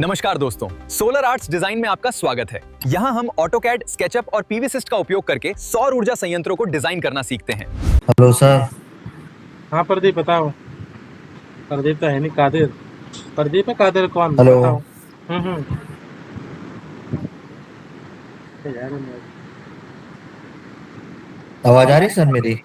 नमस्कार दोस्तों, solar arts design में आपका स्वागत है। यहाँ हम ऑटोकैड, स्केचअप और पीवीसिस्ट का उपयोग करके सौर ऊर्जा संयंत्रों को डिजाइन करना सीखते हैं। Hello sir. हाँ प्रदीप बताओ। प्रदीप तो है नहीं, कादिर। प्रदीप है, कादिर कौन हेलो। बताओ। हम्म। यार आवाज आ रही है सर मेरी?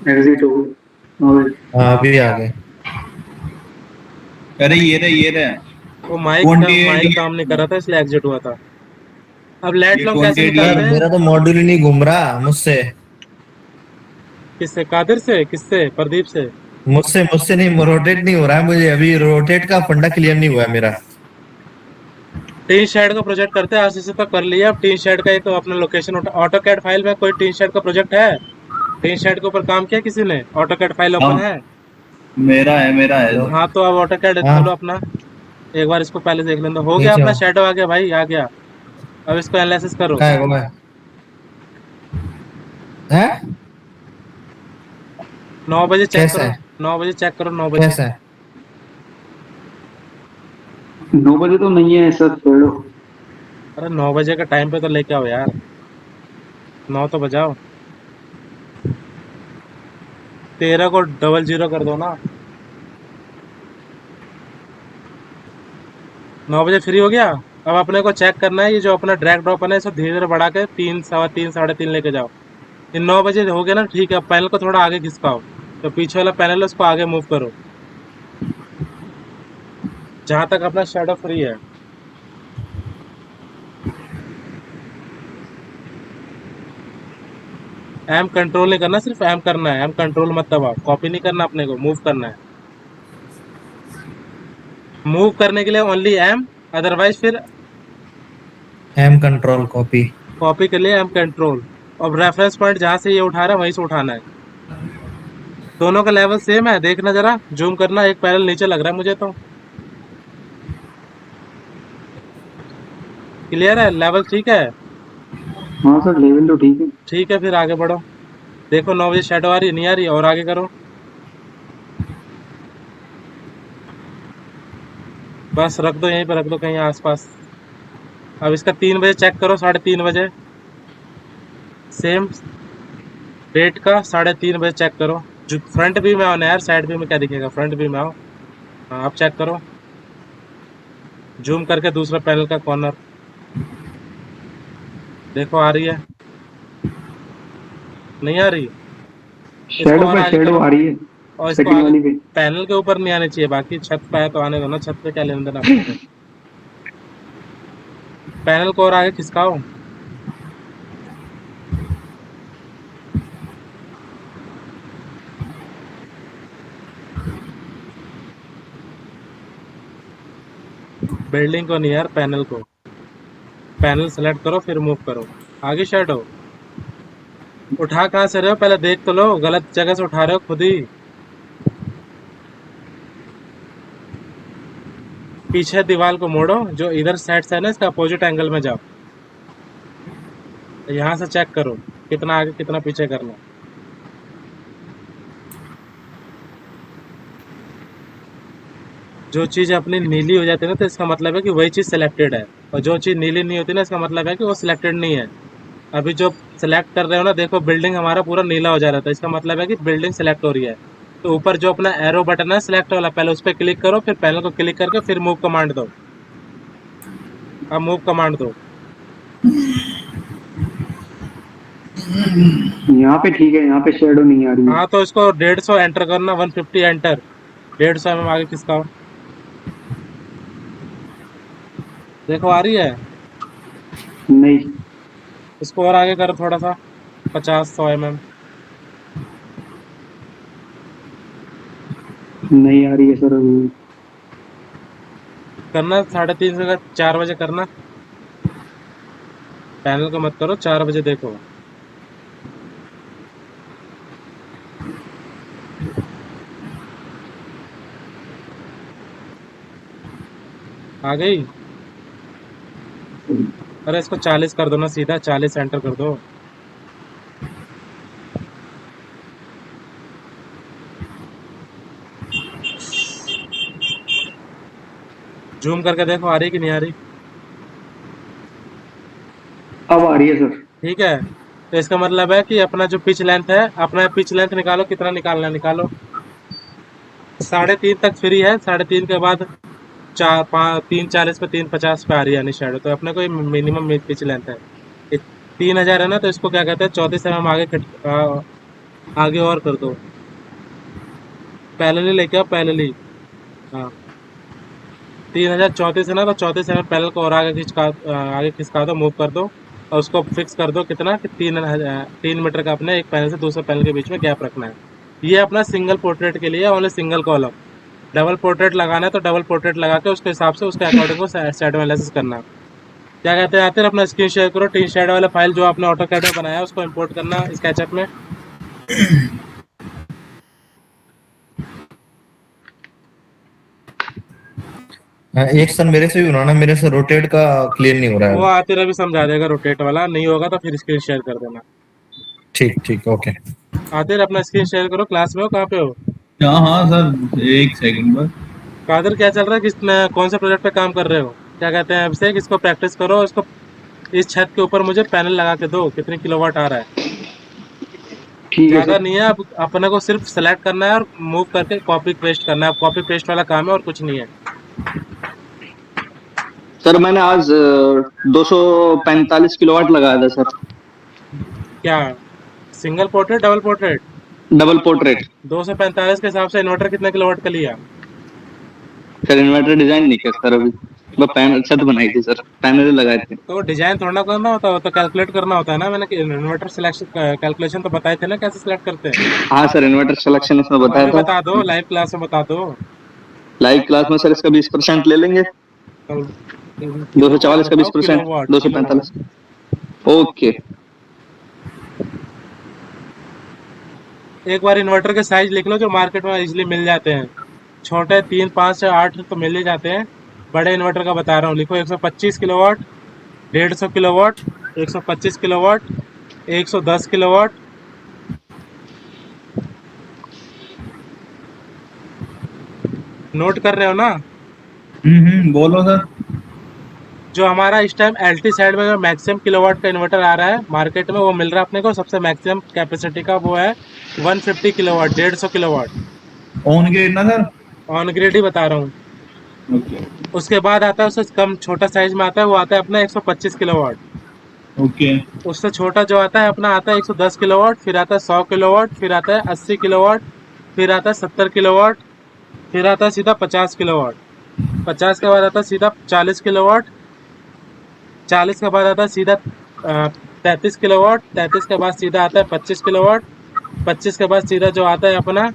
एग्जिट हो गए। हाँ अभी आ गए। अरे ये रहे वो माइक का 28 काम नहीं कर रहा था, इसलिए एग्जिट हुआ था। अब लाइट ये लोग कैसे 28 निकालते सर हैं? मेरा तो मॉड्यूल ही नहीं घूम रहा मुझसे। किससे? कादिर से? किससे? प्रदीप से? मुझसे मुझसे नहीं, रोटेट नहीं हो रहा है मुझे। अभी रोटेट का फंडा क्लियर नहीं हुआ है मेरा। टीन शेड का प्रोजेक्ट करते हैं, आशीष से तो कर लिया। अब टीन शेड का एक अपना लोकेशन ऑटो कैड फाइल में कोई टीन शेड का प्रोजेक्ट है? टीन शेड के ऊपर काम किया किसी ने? ऑटो कैड फाइल ओपन है? मेरा है हेलो। तो। हाँ तो अब ऑटो कैड खोलो हाँ अपना। एक बार इसको पहले देख लेना। हो गया नीचे अपना हो। शेडो आ गया भाई, आ गया। अब इसको एनालिसिस करो। क्या है वो है? 9 बजे चेक कैसा करो। है? 9 बजे चेक करो, 9 बजे। कैसा है? 9 बजे तो नहीं है सर, छोड़ो। अरे 9 बजे का टाइम पे तो लेके आओ यार। 9 तो बजाओ। 13 को 00 कर दो ना। 9 बजे फ्री हो गया। अब अपने को चेक करना है, ये जो अपना ड्रैग ड्रॉप है ना, इसको धीरे धीरे बढ़ा के 3, 3:15, 3:30 लेके जाओ। ये 9 बजे हो गया ना, ठीक है। अब पैनल को थोड़ा आगे खिसकाओ। तो पीछे वाला पैनल है उसको आगे मूव करो, जहां तक अपना शेडो फ्री है। एम कंट्रोल नहीं करना, सिर्फ एम करना है। एम कंट्रोल मत दबाओ, कॉपी नहीं करना, अपने को मूव करना है। मूव करने के लिए ओनली एम, अदरवाइज फिर एम कंट्रोल कॉपी। कॉपी के लिए एम कंट्रोल। अब रेफरेंस पॉइंट जहां से ये उठा रहा है वहीं से उठाना है। दोनों का लेवल सेम है, देखना जरा, जूम करना। एक पैनल नीचे लग रहा है मुझे तो। क्लियर है? लेवल ठीक है? हाँ सर, लेवल तो ठीक है। ठीक है, फिर आगे बढ़ो। देखो 9 बजे शेडो आ रही है, नहीं आ रही? और आगे करो। बस रख दो, यहीं पर रख दो कहीं आसपास। अब इसका 3 बजे चेक करो, 3:30 बजे। सेम डेट का 3:30 बजे चेक करो। जो फ्रंट व्यू में आओ ना यार, साइड व्यू में क्या दिखेगा? फ्रंट व्यू में आओ। हाँ अब चेक करो, जूम करके दूसरा पैनल का कॉर्नर देखो, आ रही है? नहीं आ रही? इसको शेडो और पे आगे शेडो करो। आ रही है, और इसको सेकंड आगे वाली पे। पैनल के ऊपर नहीं आने चाहिए, बाकी छत पे है तो आने दो ना। छत पे क्या लेना देना अपने को? पैनल को और आगे खिसकाओ। बिल्डिंग को नहीं यार, पैनल को। पैनल सेलेक्ट करो, फिर मूव करो। आगे शेडो उठा कहाँ से रहे हो? पहले देख तो लो, गलत जगह से उठा रहे हो खुद ही। पीछे दीवार को मोड़ो, जो इधर साइड से है ना, इसका अपोजिट एंगल में जाओ। यहाँ से चेक करो कितना आगे कितना पीछे करना। जो चीज अपनी नीली हो जाती है ना, तो इसका मतलब है कि वही चीज सिलेक्टेड है। और जो चीज नीली नहीं होती ना, इसका मतलब है कि वो सिलेक्टेड नहीं है। अभी जो सिलेक्ट कर रहे हो ना, देखो बिल्डिंग हमारा पूरा नीला हो जा रहा था, इसका मतलब है कि बिल्डिंग सिलेक्ट हो रही है। तो ऊपर जो अपना एरो बटन है सिलेक्ट वाला, पहले उस पर क्लिक करो, फिर पैनल को क्लिक करके फिर मूव कमांड दो। अब मूव कमांड दो। यहाँ पे ठीक है, यहाँ पे शेडो नहीं आ रही है। हाँ तो इसको 150 एंटर करना, 150 एंटर। 150 आगे किसका? देखो आ रही है? नहीं, इसको और आगे करो थोड़ा सा, 50-100 mm। नहीं आ रही है सर अभी। करना 3:30 से 4 बजे करना। पैनल को मत करो, 4 बजे देखो। आ गई। अरे इसको 40 कर दो ना, सीधा 40 एंटर कर दो। जूम करके देखो आ रही कि नहीं आ रही। अब आ रही है सर। ठीक है, तो इसका मतलब है कि अपना जो पिच लेंथ है, अपना पिच लेंथ निकालो, कितना निकालना है निकालो। 3.5 तक फ्री है, 3.5 के बाद 3:40 पे 3:50 पे आ रही है यानी शेडो, तो अपने को मिनिमम पिच लेंथ है। 3000 है ना, तो इसको क्या कहते हैं, 34 mm आगे और कर दो। पैरेलली लेके आओ, पैरेलली। हाँ, 3034 है ना, तो 34 mm पैरेलल को और आगे खिसका दो, मूव कर दो। और उसको फिक्स कर दो कितना कि 3 मीटर का अपने एक पैनल से दूसरे पैनल के बीच में गैप रखना है। ये अपना सिंगल पोर्ट्रेट के लिए only single column. Double portrait लगाना है तो डबल पोर्ट्रेट लगा के उसके हिसाब से उसके अकॉर्डिंग को शैडो एनालिसिस करना। क्या कहते हैं आते हैं, अपना स्क्रीन शेयर करो, टी शैडो वाला फाइल जो आपने ऑटोकैड में बनाया है उसको इंपोर्ट करना स्केचअप में। हाँ, एक सर मेरे से भी बनाना, मेरे से रोटेट का क्लियर नहीं हो रहा वो है। आते रवि समझा देगा, रोटेट वाला नहीं होगा तो फिर स्क्रीन शेयर कर देना। ठीक ठीक ओके। आते अपना स्क्रीन शेयर करो। क्लास में हो, कहाँ पे हो? हाँ हाँ सर, एक सेकंड बस। कादर क्या चल रहा है, कौन से प्रोजेक्ट पे काम कर रहे हो? क्या कहते हैं अभिषेक, इसको प्रैक्टिस करो। इसको इस छत के ऊपर मुझे पैनल लगा के दो, कितने किलोवाट आ रहा है। ठीक है ज्यादा सर। नहीं है, अब अपने को सिर्फ सेलेक्ट करना है और मूव करके कॉपी पेस्ट करना है। कॉपी पेस्ट वाला काम है और कुछ नहीं है। सर मैंने आज 245 किलोवाट लगाया था सर। क्या single portrait double portrait? Double portrait. 245 के हिसाब से इन्वर्टर कितने किलोवाट का लिया? सर इन्वर्टर डिजाइन नहीं किया सर अभी, बस पैनल छत बनाई थी सर, पैनल लगाए थे। तो डिजाइन थोड़ा करना होता है, वो तो कैलकुलेट करना होता है ना। मैंने इन्वर्टर सिलेक्शन कैलकुलेशन तो बताए थे ना, कैसे सिलेक्ट करते हैं। हाँ सर, इन्वर्टर सिलेक्शन उसमें तो बताया अभी था। बता दो, लाइव क्लास में बता दो। लाइव क्लास में सर इसका 20% ले लेंगे। तो 244 का बताओ 20%, किलोवाट। 245। ओके। एक बार इन्वर्टर के साइज लिख लो जो मार्केट में इजीली मिल जाते हैं। छोटे 3, 5 या 8 तो मिल ही जाते हैं। बड़े इन्वर्टर का बता रहा हूँ, लिखो 125 kilowatt, 150 kilowatt, 125 kilowatt, 110 kilowatt. Note कर रहे हो ना? बोलो सर। जो हमारा इस टाइम एलटी साइड में मैक्सिमम किलोवाट का इन्वर्टर आ रहा है मार्केट में, वो मिल रहा है अपने को सबसे मैक्सिमम कैपेसिटी का, वो है 150 किलोवाट, 150 किलोवाट। ऑन ग्रिड ना सर? ऑन ग्रिड ही बता रहा हूँ। ओके उसके बाद आता है, उससे कम छोटा साइज में आता है, वो आता है अपना 125 किलोवाट। ओके उससे छोटा जो आता है अपना आता है 110 किलोवाट, फिर आता है 100 किलोवाट, फिर आता है 80 किलोवाट, फिर आता है 70 किलोवाट, फिर आता है सीधा 50 किलोवाट। 50 के बाद आता है सीधा 40 किलोवाट। 40 के बाद आता है सीधा 33 किलोवाट। 33 के बाद सीधा आता है 25 किलोवाट। 25 के बाद सीधा जो आता है अपना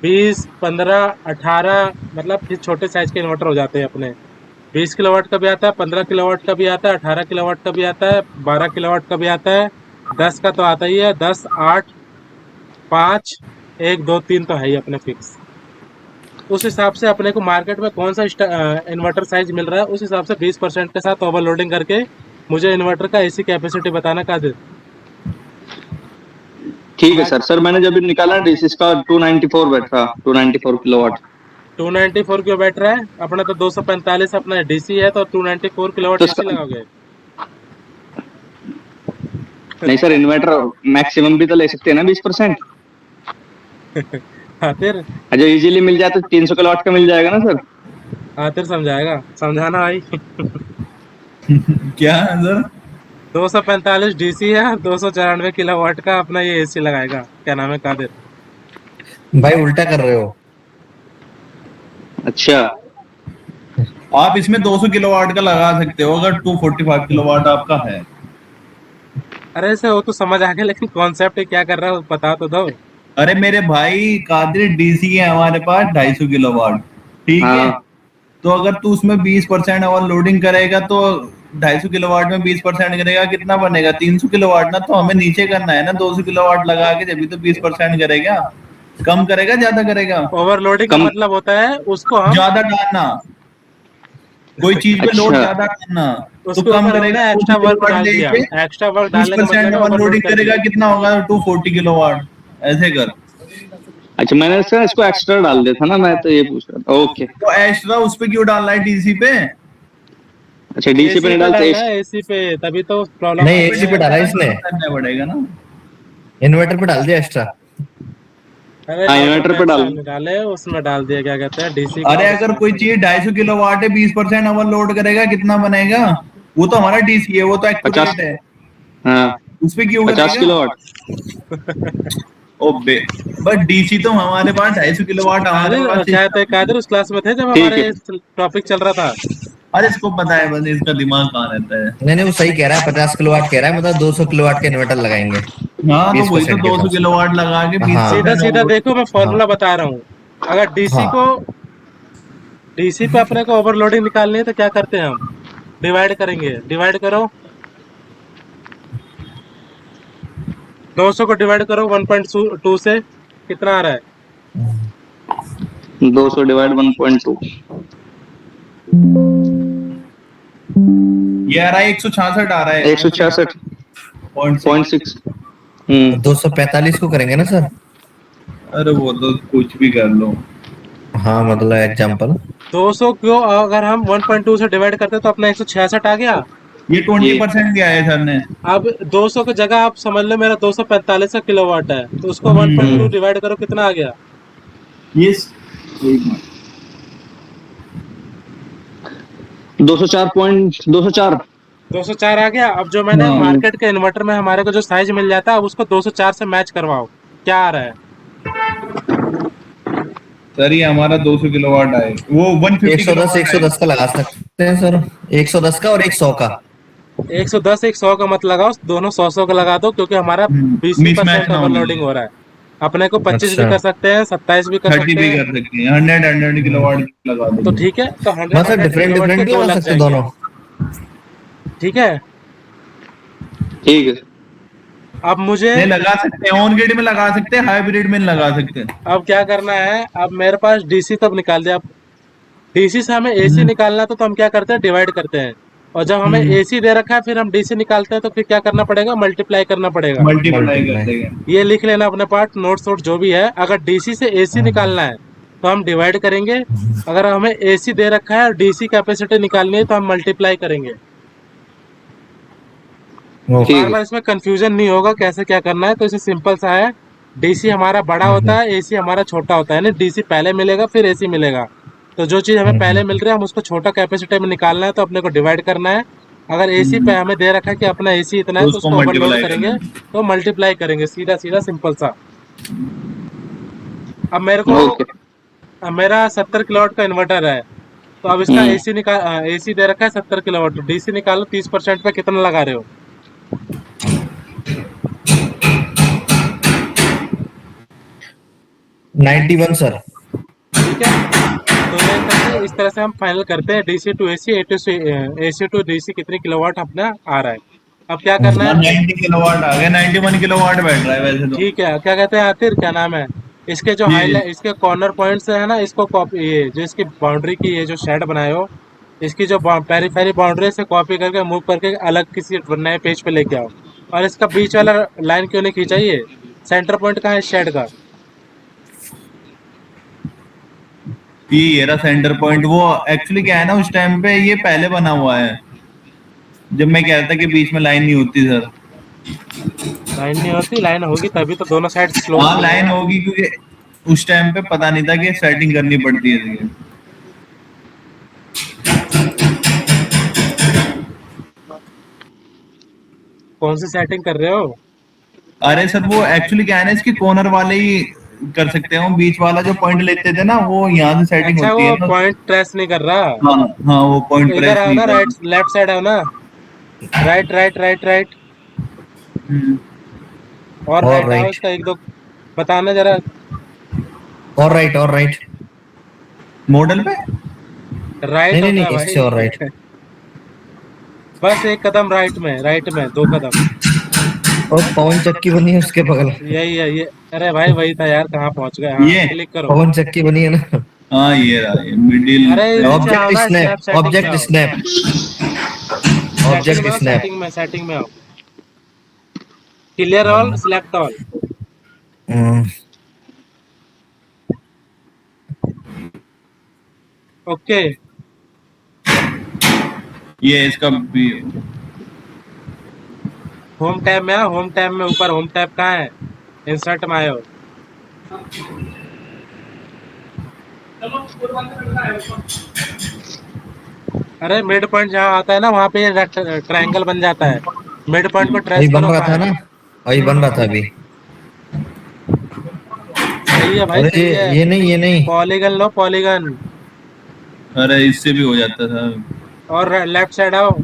20, 15, 18, मतलब फिर छोटे साइज के इन्वर्टर हो जाते हैं अपने। 20 किलोवाट का भी आता है, 15 किलोवाट का भी आता है, 18 किलोवाट का भी आता है, 12 किलोवाट का भी आता है, 10 का तो आता ही है। 10, 8, 5, 1, 2, 3 तो है ही अपने फिक्स। उस हिसाब से अपने को मार्केट में कौन सा इन्वर्टर साइज मिल रहा है, उस हिसाब से 20% के साथ ओवरलोडिंग करके मुझे इन्वर्टर का एसी कैपेसिटी बताना कादिर। ठीक है सर। सर मैंने जब निकाला डीसी का 294 बैठ रहा, 294 किलोवाट। 294 क्यों बैठ रहा है? अपना तो 245 अपना डीसी है, तो 294 किलोवाट तो कैसे इसका लगाओगे? नहीं सर, इन्वर्टर मैक्सिमम भी तो ले सकते हैं ना 20%। आतिर जो इजीली मिल जाए तो 300 किलोवाट का मिल जाएगा ना सर। आतिर समझाएगा, समझाना भाई। क्या है सर? 245 डीसी है, 294 किलोवाट का अपना ये एसी लगाएगा। क्या नाम है कादिर? भाई उल्टा कर रहे हो। अच्छा। आप इसमें 200 किलोवाट का लगा सकते हो अगर 245 किलोवाट आपका है। अरे ऐसे वो तो समझ आ गया, लेकिन कॉन्सेप्ट क्या कर रहा है बता तो दो। अरे मेरे भाई, कादिर डीसी है हमारे पास 250 किलोवाट, ठीक है? हाँ तो अगर तू उसमें 20% और लोडिंग करेगा तो 250 किलोवाट में 20% करेगा, कितना बनेगा? 300 किलोवाट ना। तो हमें नीचे करना है ना, 200 किलोवाट लगा के जब भी तो 20% करेगा। कम करेगा ज्यादा करेगा? ओवरलोडिंग का कम। मतलब होता है उसको हम ज्यादा डालना। कोई चीज पे लोड अच्छा। ज्यादा करना तो उसके कम ऊपर करेगा, हमने एक्स्ट्रा वर्क डाल दिया, एक्स्ट्रा वर्क डालने का मतलब 20% है ओवर ओवरलोड लोडिंग कर करेगा, दिया। कितना होगा 240 किलोवाट, ऐसे कर। अच्छा, मैंने सर इसको एक्स्ट्रा डाल दिया था ना, मैं तो ये पूछ रहा था। ओके। तो एक्स्ट्रा उस पे क्यों डालना है डीसी पे? अच्छा, डीसी पे एसी नहीं पे डालते। डालना है, एसी पे, तभी तो प्रॉब्लम नहीं, आ रही एसी पे है। डाला इसने, करना पड़ेगा ना। इन्वर्टर पे डाल दिया एक्स्ट्रा। अरे हाँ, इन्वर्टर इन्वर्टर पे पे डाल। एक्स्ट्रा निकाले, उसमें डाल दिया, क्या कहते हैं, डीसी का अरे और अगर उसमें कोई से। चीज 250 किलोवाट है, 20% ओवरलोड करेगा, कितना बनेगा? वो तो हमारा डीसी है, वो तो 50। एक्यूरेट है, हाँ, उस पे क्यों 50 करेगा? किलोवाट। ओ बे, बस डीसी तो हमारे पास 250 किलोवाट हमारे कादिर, पास क्या थे सिस्टम। कादिर, उस क्लास में थे जब ठीक हमारे है। टॉपिक चल रहा था? अरे इसको पता है, बस इसका दिमाग कहाँ रहता है। नहीं नहीं, वो सही कह रहा है, 50 किलोवाट कह रहा है, मतलब 200 किलोवाट का इन्वर्टर लगाएंगे हाँ तो बीस वही तो परसेंट के 200 हिसाब से। किलोवाट लगा के बीस हाँ सीधा परसेंट सीधा देखो, मैं हाँ फॉर्मूला बता रहा हूँ। अगर डीसी हाँ। को, डीसी पे अपने को ओवरलोडिंग निकालनी है तो क्या करते हैं हम? डिवाइड करेंगे, डिवाइड करो, 200 को डिवाइड करो 1.2 से, कितना आ रहा है? 200 डिवाइड 1.2। ये आ रहा है 166 आ रहा है, 166 पॉइंट पॉइंट 6। सिक्स। हम्म। 245 को करेंगे ना सर? अरे वो तो कुछ भी कर लो। हाँ मतलब एग्जाम्पल। 200 क्यों, अगर हम 1.2 से डिवाइड करते तो अपना 166 आ गया। ये ये 20% दिया है सर ने। अब 200 की जगह आप समझ लो मेरा 245 का किलोवाट है, तो उसको 1.2 हम्म, डिवाइड करो, कितना आ गया? ये एक मिनट। 204 204 आ गया। अब जो मैंने हाँ मार्केट के इन्वर्टर में हमारे को जो साइज मिल जाता है, अब उसको 204 से मैच करवाओ, क्या आ रहा है? सर, ये हमारा 200 किलोवाट आए, वो 150 110 किलोवाट आए। 110 का लगा सकते हैं सर, 110 का और 100 का। 110 100 का मत लगाओ, दोनों 100 का लगा दो, क्योंकि हमारा 20% मिसमैच ना होने ओवरलोडिंग दे। हो रहा है। अपने को 25 भी अच्छा, कर सकते हैं, 27 भी कर 30 सकते भी हैं। कर सकते हैं, 100 किलोवाट लगा तो देंगे। ठीक है, तो 100 मतलब 100 डिफरेंट किलोवाट के डिफरेंट दो लगा लग सकते हैं जाएंगे। दोनों। ठीक है। ठीक है। अब मुझे, नहीं लगा सकते हैं, ऑन ग्रिड में लगा सकते हैं, हाइब्रिड में नहीं लगा सकते। अब क्या करना है, अब मेरे पास डीसी तब निकाल दिया। अब डीसी से हमें एसी हम्म, निकालना, तो हम क्या करते हैं, डिवाइड करते हैं। और जब हमें हम्म, एसी दे रखा है, फिर हम डीसी निकालते हैं, तो फिर क्या करना पड़ेगा, मल्टीप्लाई करना पड़ेगा। मल्टीप्लाई कर मल्टीप्लाई। देंगे। ये लिख लेना अपने पार्ट, नोट्स वोट जो भी है। अगर डीसी से एसी निकालना है तो हम डिवाइड करेंगे। अगर हमें एसी दे रखा है और डीसी कैपेसिटी निकालनी है तो हम मल्टीप्लाई करेंगे। ठीक बार है। बार इसमें कंफ्यूजन नहीं होगा कैसे क्या करना है, तो इसे सिंपल सा है। डीसी हमारा बड़ा होता है, एसी हमारा छोटा होता है, यानी डीसी पहले मिलेगा फिर एसी मिलेगा। तो जो चीज हमें पहले मिल रही है, हम उसको छोटा कैपेसिटी में निकालना है, तो अपने को डिवाइड करना है। अगर एसी पे हमें दे रखा है कि अपना एसी इतना तो है, तो उसको उसको ओवरलोड मल्टीप्लाई करेंगे, करना तो मल्टीप्लाई करेंगे, सीधा सीधा सिंपल सा। अब मेरे को, ओके। अब मेरा 70 किलोवाट का इन्वर्टर है, तो अब इसका हम्म। एसी निकाल, एसी दे रखा है 70 किलोवाट, डीसी निकालो, 30% पे कितना लगा रहे हो? 91 सर। ठीक है। तो ये करके इस तरह से हम फाइनल करते हैं, DC to AC, AC to DC कितनी किलोवाट अपना आ रहा है। अब क्या करना हाँ है? 90 किलोवाट आ गया, 91 किलोवाट बैठ रहा है वैसे तो। ठीक है, क्या कहते हैं आखिर, क्या नाम है, इसके जो ये हाईलाइट, इसके कॉर्नर पॉइंट्स है ना, इसको कॉपी, ये जो इसकी बाउंड्री की, ये जो शेड बनाए हो, इसकी जो पेरी पेरी बाउंड्री से कॉपी करके मूव करके अलग किसी नए पेज पे लेके आओ। और इसका बीच वाला लाइन क्यों नहीं खींचा, ये सेंटर पॉइंट कहाँ है शेड का? ये रहा सेंटर पॉइंट। वो एक्चुअली क्या है ना, उस टाइम पे ये पहले बना हुआ है, जब मैं कह रहा था कि बीच में लाइन नहीं होती सर। लाइन नहीं होती, लाइन होगी तभी तो दोनों साइड क्लोज हाँ मिलेगा लाइन ना। होगी, क्योंकि उस टाइम पे पता नहीं था कि सेटिंग करनी पड़ती है इसकी। कौन सी सेटिंग कर रहे हो? अरे सर, वो एक्चुअली क्या है ना, इसके कॉर्नर वाले ही कर सकते हो, बीच वाला जो पॉइंट लेते थे ना, वो यहाँ से सेटिंग अच्छा, होती वो है ना। पॉइंट ट्रेस नहीं कर रहा। हाँ हाँ, वो तो पॉइंट इधर प्रेस आओ नहीं ना, कर राइट लेफ्ट साइड आओ ना, राइट राइट राइट राइट, हम्म, और और राइट आओ, राइट, इसका एक दो बताना जरा। और राइट, और राइट। मॉडल पे। राइट नहीं नहीं होता नहीं, है इससे और राइट। भाई। बस एक कदम राइट में, राइट में 2 कदम। और पवन चक्की बनी है उसके बगल। यही है ये। अरे भाई वही था यार, कहाँ पहुंच गए, हाँ ये क्लिक करो। पवन चक्की बनी है ना। हाँ ये रहा ये मिडिल। अरे नीचे आओ ऑब्जेक्ट ना, स्नैप, स्नैप सेटिंग में ऑब्जेक्ट आओ, स्नैप, सेटिंग ऑब्जेक्ट में आओ, स्नैप। सेटिंग में आओ, clear all, select all. Okay, ये इसका भी होम टैब में आओ, होम टैब में ऊपर होम टैब कहाँ है, इंसर्ट में आयो। अरे मिड पॉइंट जहाँ आता है ना वहाँ पे ट्रायंगल बन जाता है, मिड पॉइंट को वही ट्रेस बन करो रहा कहाँ था है। ना, वही बन रहा था अभी। सही है भाई, अरे सही है। ये नहीं, ये नहीं। पॉलीगन लो, पॉलीगन। अरे इससे भी हो जाता था। और लेफ्ट साइड आओ,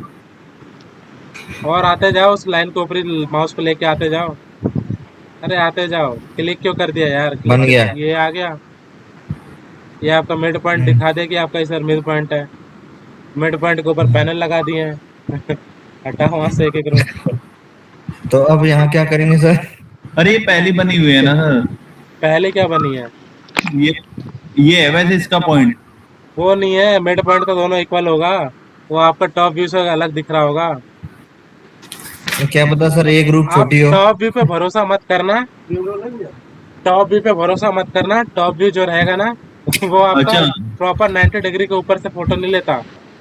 और आते जाओ उस लाइन को, ऊपरी माउस को लेके आते जाओ। अरे आते जाओ, क्लिक क्यों कर दिया यार, बन क्लिक। गया। ये आ गया, ये आपका मिड पॉइंट हम्म, दिखा दे कि आपका इधर मिड पॉइंट है। मिड पॉइंट के ऊपर पैनल लगा दिए हैं। हटाओ वहां से एक एक रो। तो अब यहाँ क्या करेंगे सर? अरे ये पहली बनी हुई है ना सर। पहले क्या बनी है? ये ये है वैसे इसका पॉइंट। वो नहीं है, मिड पॉइंट तो दोनों इक्वल होगा, वो आपका टॉप व्यू से अलग दिख रहा होगा। तो क्या पता सर, एक ग्रुप आप छोटी हो। टॉप व्यू पे भरोसा मत करना, टॉप व्यू पे भरोसा मत करना। टॉप व्यू जो रहेगा ना वो आपका अच्छा प्रॉपर 90 डिग्री के ऊपर से फोटो नहीं लेता,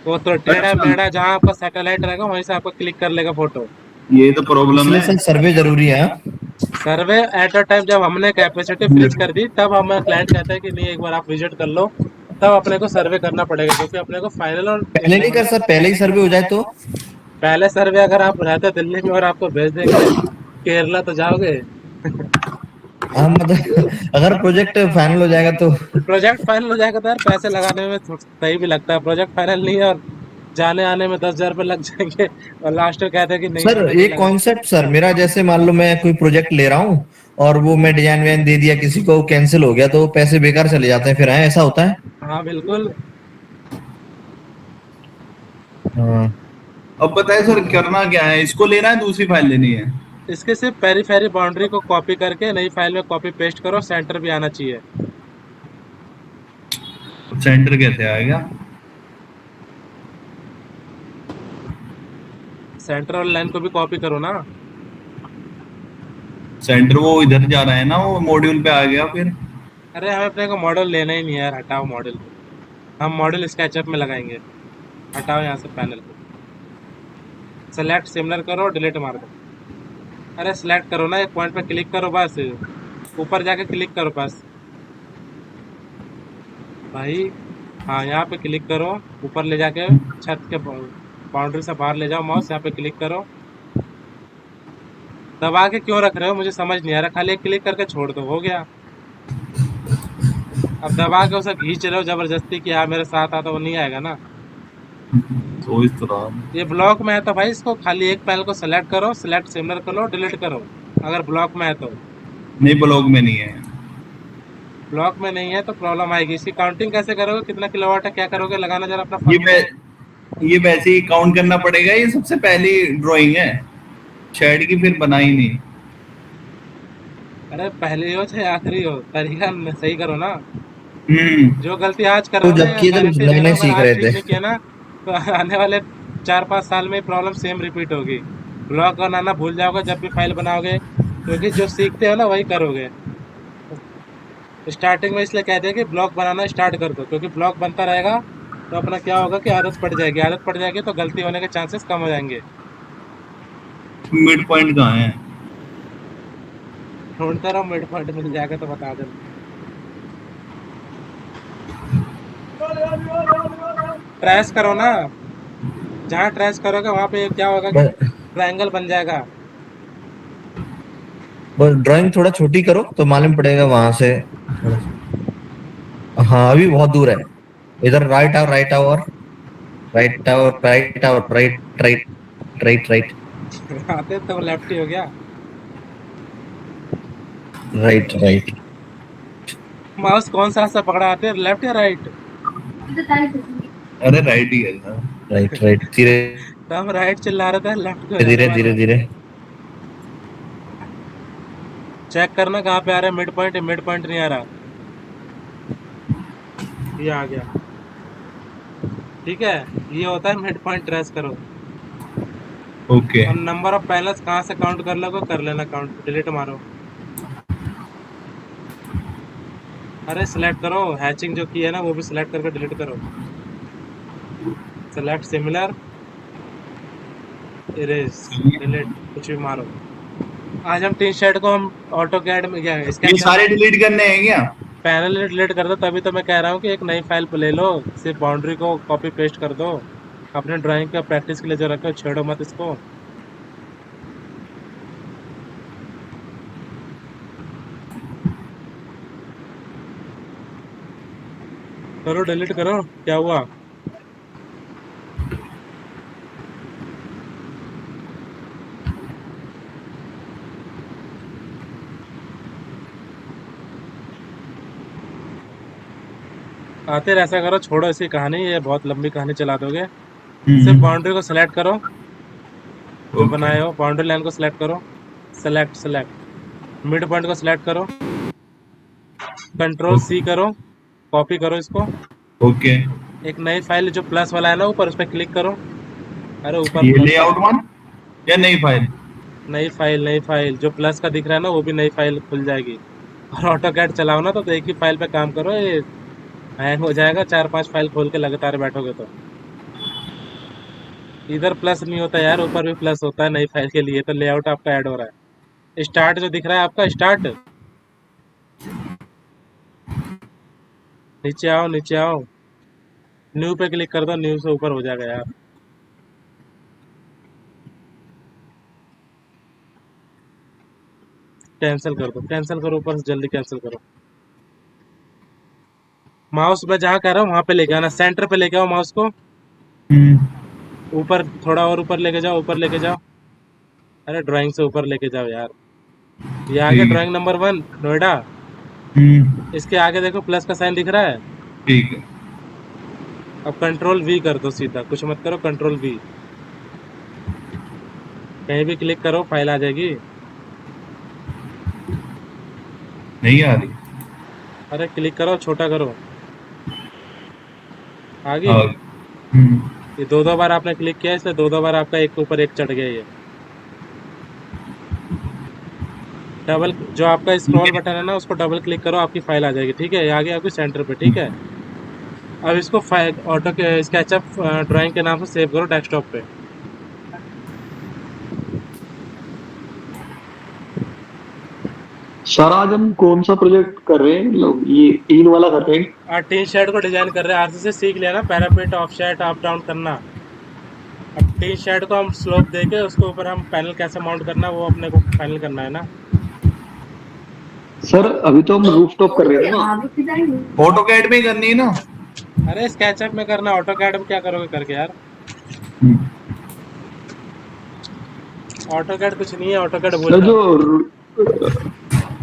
वो तो टेढ़ा अच्छा, मेढ़ा जहाँ आपका सैटेलाइट रहेगा वहीं से आपको क्लिक कर लेगा फोटो। ये तो प्रॉब्लम इसलिए है। सर सर्वे जरूरी है, हाँ? सर्वे एट अ टाइम जब हमने कैपेसिटी फ्रीज कर दी तब हमें क्लाइंट कहता है कि नहीं एक बार आप विजिट कर लो, तब अपने को सर्वे करना पड़ेगा, क्योंकि अपने को फाइनल और पहले नहीं कर सर, पहले ही सर्वे हो जाए तो। पहले सर्वे अगर आप रहते दिल्ली में और आपको भेज देंगे केरला तो जाओगे। हाँ मतलब अगर प्रोजेक्ट फाइनल हो जाएगा तो। प्रोजेक्ट फाइनल हो जाएगा तो यार पैसे लगाने में सही भी लगता है, प्रोजेक्ट फाइनल नहीं है और जाने आने में 10,000 रुपये लग जाएंगे और लास्ट में कहते हैं कि नहीं सर हमने ये नहीं लगा। कॉन्सेप्ट सर मेरा, जैसे मान लो मैं कोई प्रोजेक्ट ले रहा हूँ और वो मैं डिजाइन वैन दे दिया किसी को, कैंसिल हो गया, तो वो पैसे बेकार चले जाते हैं फिर, है ऐसा होता है? हाँ बिल्कुल। हाँ। अब बताए सर करना क्या है, इसको लेना है दूसरी फाइल लेनी है? इसके सिर्फ पेरी फेरी बाउंड्री को कॉपी करके नई फाइल में कॉपी पेस्ट करो, सेंटर भी आना चाहिए। सेंटर कैसे आएगा? सेंटर वाली लाइन को भी कॉपी करो ना। सेंटर वो इधर जा रहा है ना, वो मॉड्यूल पे आ गया फिर। अरे हमें अपने को मॉडल लेना ही नहीं है यार, हटाओ मॉडल को, हम मॉडल स्केचअप में लगाएंगे। हटाओ यहाँ से पैनल को, सेलेक्ट सिमिलर करो, डिलीट मार दो। अरे सिलेक्ट करो ना, एक पॉइंट पे क्लिक करो बस, ऊपर जाके क्लिक करो बस भाई। हाँ यहाँ पे क्लिक करो, ऊपर ले जाके छत के बाउंड्री से बाहर ले जाओ माउस, यहाँ पे क्लिक करो। दबा के क्यों रख रहे हो मुझे समझ नहीं आ रहा, खाली एक क्लिक करके छोड़ दो, हो गया। अब दबा के उसे खींच रहे हो जबरदस्ती कि हाँ मेरे साथ आता, वो नहीं आएगा ना। तो इस तरह ये ब्लॉक में है तो भाई इसको खाली एक पैनल को सेलेक्ट करो, सेलेक्ट सिमिलर करो, डिलीट करो, अगर ब्लॉक में है तो। नहीं, ब्लॉक में नहीं है। ब्लॉक में नहीं है तो प्रॉब्लम आएगी। इसकी काउंटिंग कैसे करोगे, कितना किलोवाट है, क्या करोगे, लगाना जरा अपना ये फॉर्मूला। ये वैसे ही काउंट करना पड़ेगा, ये सबसे पहली ड्राइंग है शेड की, फिर बनाई नहीं। अरे पहली हो चाहे आखिरी हो, तरीका सही करो ना। हम्म। जो गलती आज कर तो रहे हो ना, जबकि ये गारंटी तो ले नए लो नए अगर सीख आज रहे ठीक थे। नहीं किया ना तो आने वाले 4-5 साल में प्रॉब्लम सेम रिपीट होगी। ब्लॉक बनाना भूल जाओगे जब भी फाइल बनाओगे, क्योंकि जो सीखते हो ना वही करोगे। स्टार्टिंग में इसलिए कहते हैं कि ब्लॉक बनाना स्टार्ट कर दो, क्योंकि ब्लॉक बनता रहेगा तो अपना क्या होगा कि आदत पड़ जाएगी, आदत पड़ जाएगी तो गलती होने के चांसेस कम हो जाएंगे। मिड पॉइंट कहाँ है? ढूंढते रहो, मिड पॉइंट मिल जाएगा तो बता देना। ट्रेस करो ना, जहाँ ट्रेस करोगे वहाँ पे क्या होगा कि बस ट्रायंगल बन जाएगा। बस ड्राइंग थोड़ा छोटी करो तो मालूम पड़ेगा वहां से। हाँ अभी बहुत दूर है। इधर राइट आओ, राइट आओ, और राइट आओ, राइट आओ, राइट राइट राइट राइट आते तो लेफ्ट ही हो गया। Right right. माउस कौन सा हाथ से पकड़ा, आते लेफ्ट या राइट? अरे राइट ही है सर। राइट राइट, धीरे तो हम राइट चिल्ला रहे थे, लेफ्ट को जाने धीरे वाले धीरे हैं। धीरे। चेक करना कहाँ पे आ रहा है मिड पॉइंट, मिड पॉइंट नहीं आ रहा। ये आ गया। ठीक है, ये होता है मिड पॉइंट ट्रेस करो। ओके और नंबर ऑफ पैनल्स कहाँ से काउंट कर लोगे कर लेना काउंट, डिलीट मारो। अरे सिलेक्ट करो, हैचिंग जो की है ना वो भी सिलेक्ट करके डिलीट करो। सेलेक्ट सिमिलर, इरेज, डिलीट, कुछ भी मारो। आज हम टी शर्ट को हम ऑटो कैड में क्या ये स्केच सारे डिलीट करने हैं क्या? पैनल डिलीट कर दो, तभी तो मैं कह रहा हूँ कि एक नई फाइल ले लो, सिर्फ बाउंड्री को कॉपी पेस्ट कर दो। अपने ड्राइंग का प्रैक्टिस के लिए जो रखो, छेड़ो मत इसको। करो डिलीट करो, क्या हुआ? आते ऐसा करो, छोड़ो इसकी कहानी, ये बहुत लंबी कहानी चला दोगे। सिर्फ बाउंड्री को सिलेक्ट करो, जो ओके। बनाए हो बाउंड्री लाइन को सिलेक्ट करो, सेलेक्ट सेलेक्ट, मिड पॉइंट को सिलेक्ट करो, कंट्रोल सी करो, कॉपी करो इसको। ओके, एक नई फाइल जो प्लस वाला है ना ऊपर, उस पर क्लिक करो। अरे ऊपर ये प्लस लेआउट वन या नई फाइल? नई फाइल जो प्लस का दिख रहा है ना वो भी नई फाइल खुल जाएगी। और ऑटो कैड चलाओ ना तो एक ही फाइल पे काम करो, ये हैंग हो जाएगा 4-5 फाइल खोल के लगातार बैठोगे तो। इधर प्लस नहीं होता यार, ऊपर भी प्लस होता है नई फाइल के लिए, तो लेआउट आपका ऐड हो रहा है। स्टार्ट जो दिख रहा है आपका, स्टार्ट, नीचे आओ नीचे आओ, न्यू पे क्लिक कर दो, न्यू से ऊपर हो जाएगा यार। कैंसिल कर दो, कैंसिल करो, ऊपर से जल्दी कैंसिल करो। माउस में जहाँ कह रहा हूँ वहां पे लेके आना, सेंटर पे लेके आओ माउस को, ऊपर थोड़ा और ऊपर लेके जाओ, ऊपर लेके जाओ। अरे ड्राइंग से ऊपर लेके जाओ यार। ये आगे ठीक है। ड्राइंग नंबर 1 नोएडा, इसके आगे देखो प्लस का साइन दिख रहा है। ठीक है। अब कंट्रोल वी कर दो सीधा, कुछ मत करो, कंट्रोल वी। कहीं भी क्लिक करो फाइल आ जाएगी। नहीं आ रही। अरे क्लिक करो, छोटा करो, आ गई। और ये 2-2 बार आपने क्लिक किया, इसलिए 2-2 बार आपका एक के ऊपर एक चढ़ गया। ये डबल जो आपका स्क्रॉल बटन है ना उसको डबल क्लिक करो, आपकी फाइल आ जाएगी। ठीक है, ये आ गई आपकी सेंटर पे। ठीक है, अब इसको फाइल ऑटो के स्केचअप ड्राइंग के नाम से सेव करो डेस्कटॉप पे। सर आज हम कौन सा प्रोजेक्ट कर रहे हैं, मतलब ये टीन वाला कर रहे हैं? टीन शेड को डिजाइन कर रहे हैं, आरसी से सीख लिया ना, पैरापेट ऑफसेट अप डाउन करना। अब टीन शेड को हम स्लोप देके उसके ऊपर हम पैनल कैसे माउंट करना वो अपने को फाइनल करना है ना। सर अभी तो हम रूफटॉप कर रहे थे ना। ऑटो कैड में ही करनी है ना? अरे स्केचअप में करना, ऑटो कैड में क्या करोगे करके यार। ऑटो कैड कुछ नहीं है, ऑटो कैड बोल सर रहा जो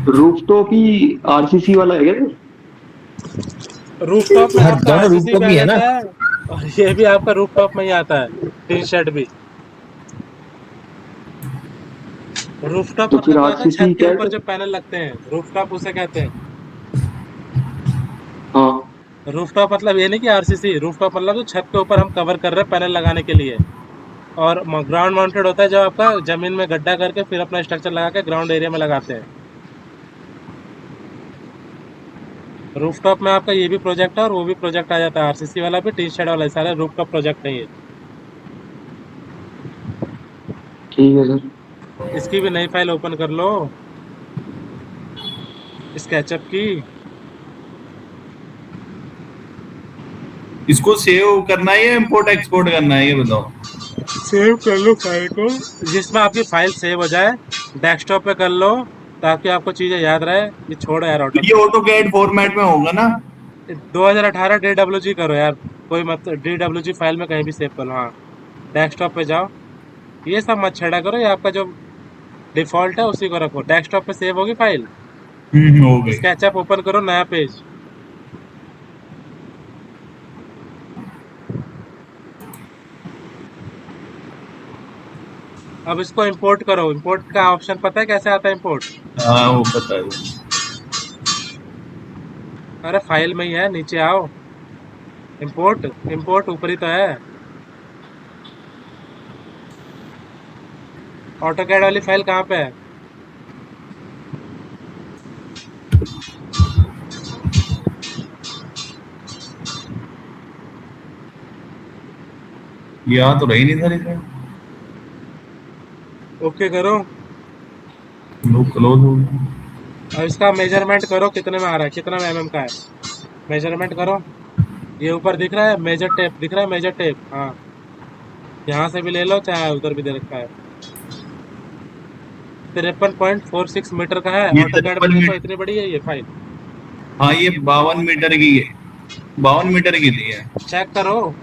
रूफटॉप ही आरसीसी वाला है क्या? रूफटॉप में हर आपका दोनों आरसीसी रूफटॉप में आ ही है ना? जाता है, और ये भी आपका रूफटॉप में ही आता है, टीन शेड भी। रूफटॉप तो फिर मतलब क्या होता है, आरसीसी छत के क्या ऊपर है? जो पैनल लगते हैं, रूफटॉप उसे कहते हैं। हाँ। रूफटॉप मतलब ये नहीं कि आरसीसी, रूफटॉप मतलब जो छत के ऊपर हम कवर कर रहे हैं पैनल लगाने के लिए। और ग्राउंड माउंटेड होता है जब आपका जमीन में गड्ढा करके फिर अपना स्ट्रक्चर लगा के ग्राउंड एरिया में लगाते हैं। रूफटॉप में आपका ये भी प्रोजेक्ट है और वो भी प्रोजेक्ट आ जाता है, आरसीसी वाला भी, टी शेड वाला, सारा रूफटॉप प्रोजेक्ट नहीं है। ठीक है सर। इसकी भी नई फाइल ओपन कर लो, स्केचअप की। इसको सेव करना है या इंपोर्ट एक्सपोर्ट करना है, ये बताओ। सेव कर लो फाइल को, जिसमें आपकी फाइल सेव हो जाए, डेस्कटॉप पे कर लो ताकि आपको चीजें याद रहे। ये छोड़ो यार ऑटो ये ऑटो कैड फॉर्मेट में होगा ना? 2018 DWG करो यार, कोई मत DWG फाइल में कहीं भी सेव करो। हाँ, डेस्कटॉप पे जाओ, ये सब मत छेड़ा करो, ये आपका जो डिफॉल्ट है उसी को रखो। डेस्कटॉप पे सेव होगी फाइल, हो गई। स्केचअप ओपन करो, नया पेज। अब इसको इंपोर्ट करो, इंपोर्ट का ऑप्शन पता है कैसे आता है इंपोर्ट? हाँ वो पता है। अरे फाइल में ही है, नीचे आओ, इंपोर्ट इंपोर्ट ऊपर ही तो है। ऑटोकैड वाली फाइल कहाँ पे है? यहाँ तो रही नहीं सर इसमें। ओके करो। नो क्लोज हो गया। अब इसका मेजरमेंट करो, कितने में आ रहा है, कितना mm का है, मेजरमेंट करो। ये ऊपर दिख रहा है मेजर टेप, दिख रहा है मेजर टेप, हाँ। यहाँ से भी ले लो चाहे उधर भी दे रखा है। 53.46 मीटर का है। ये ऑटोकैड में 53 देखो मीटर। इतनी बड़ी है ये फाइल। हाँ ये 52 मीटर की है, 52 मीटर की दी है। चेक करो।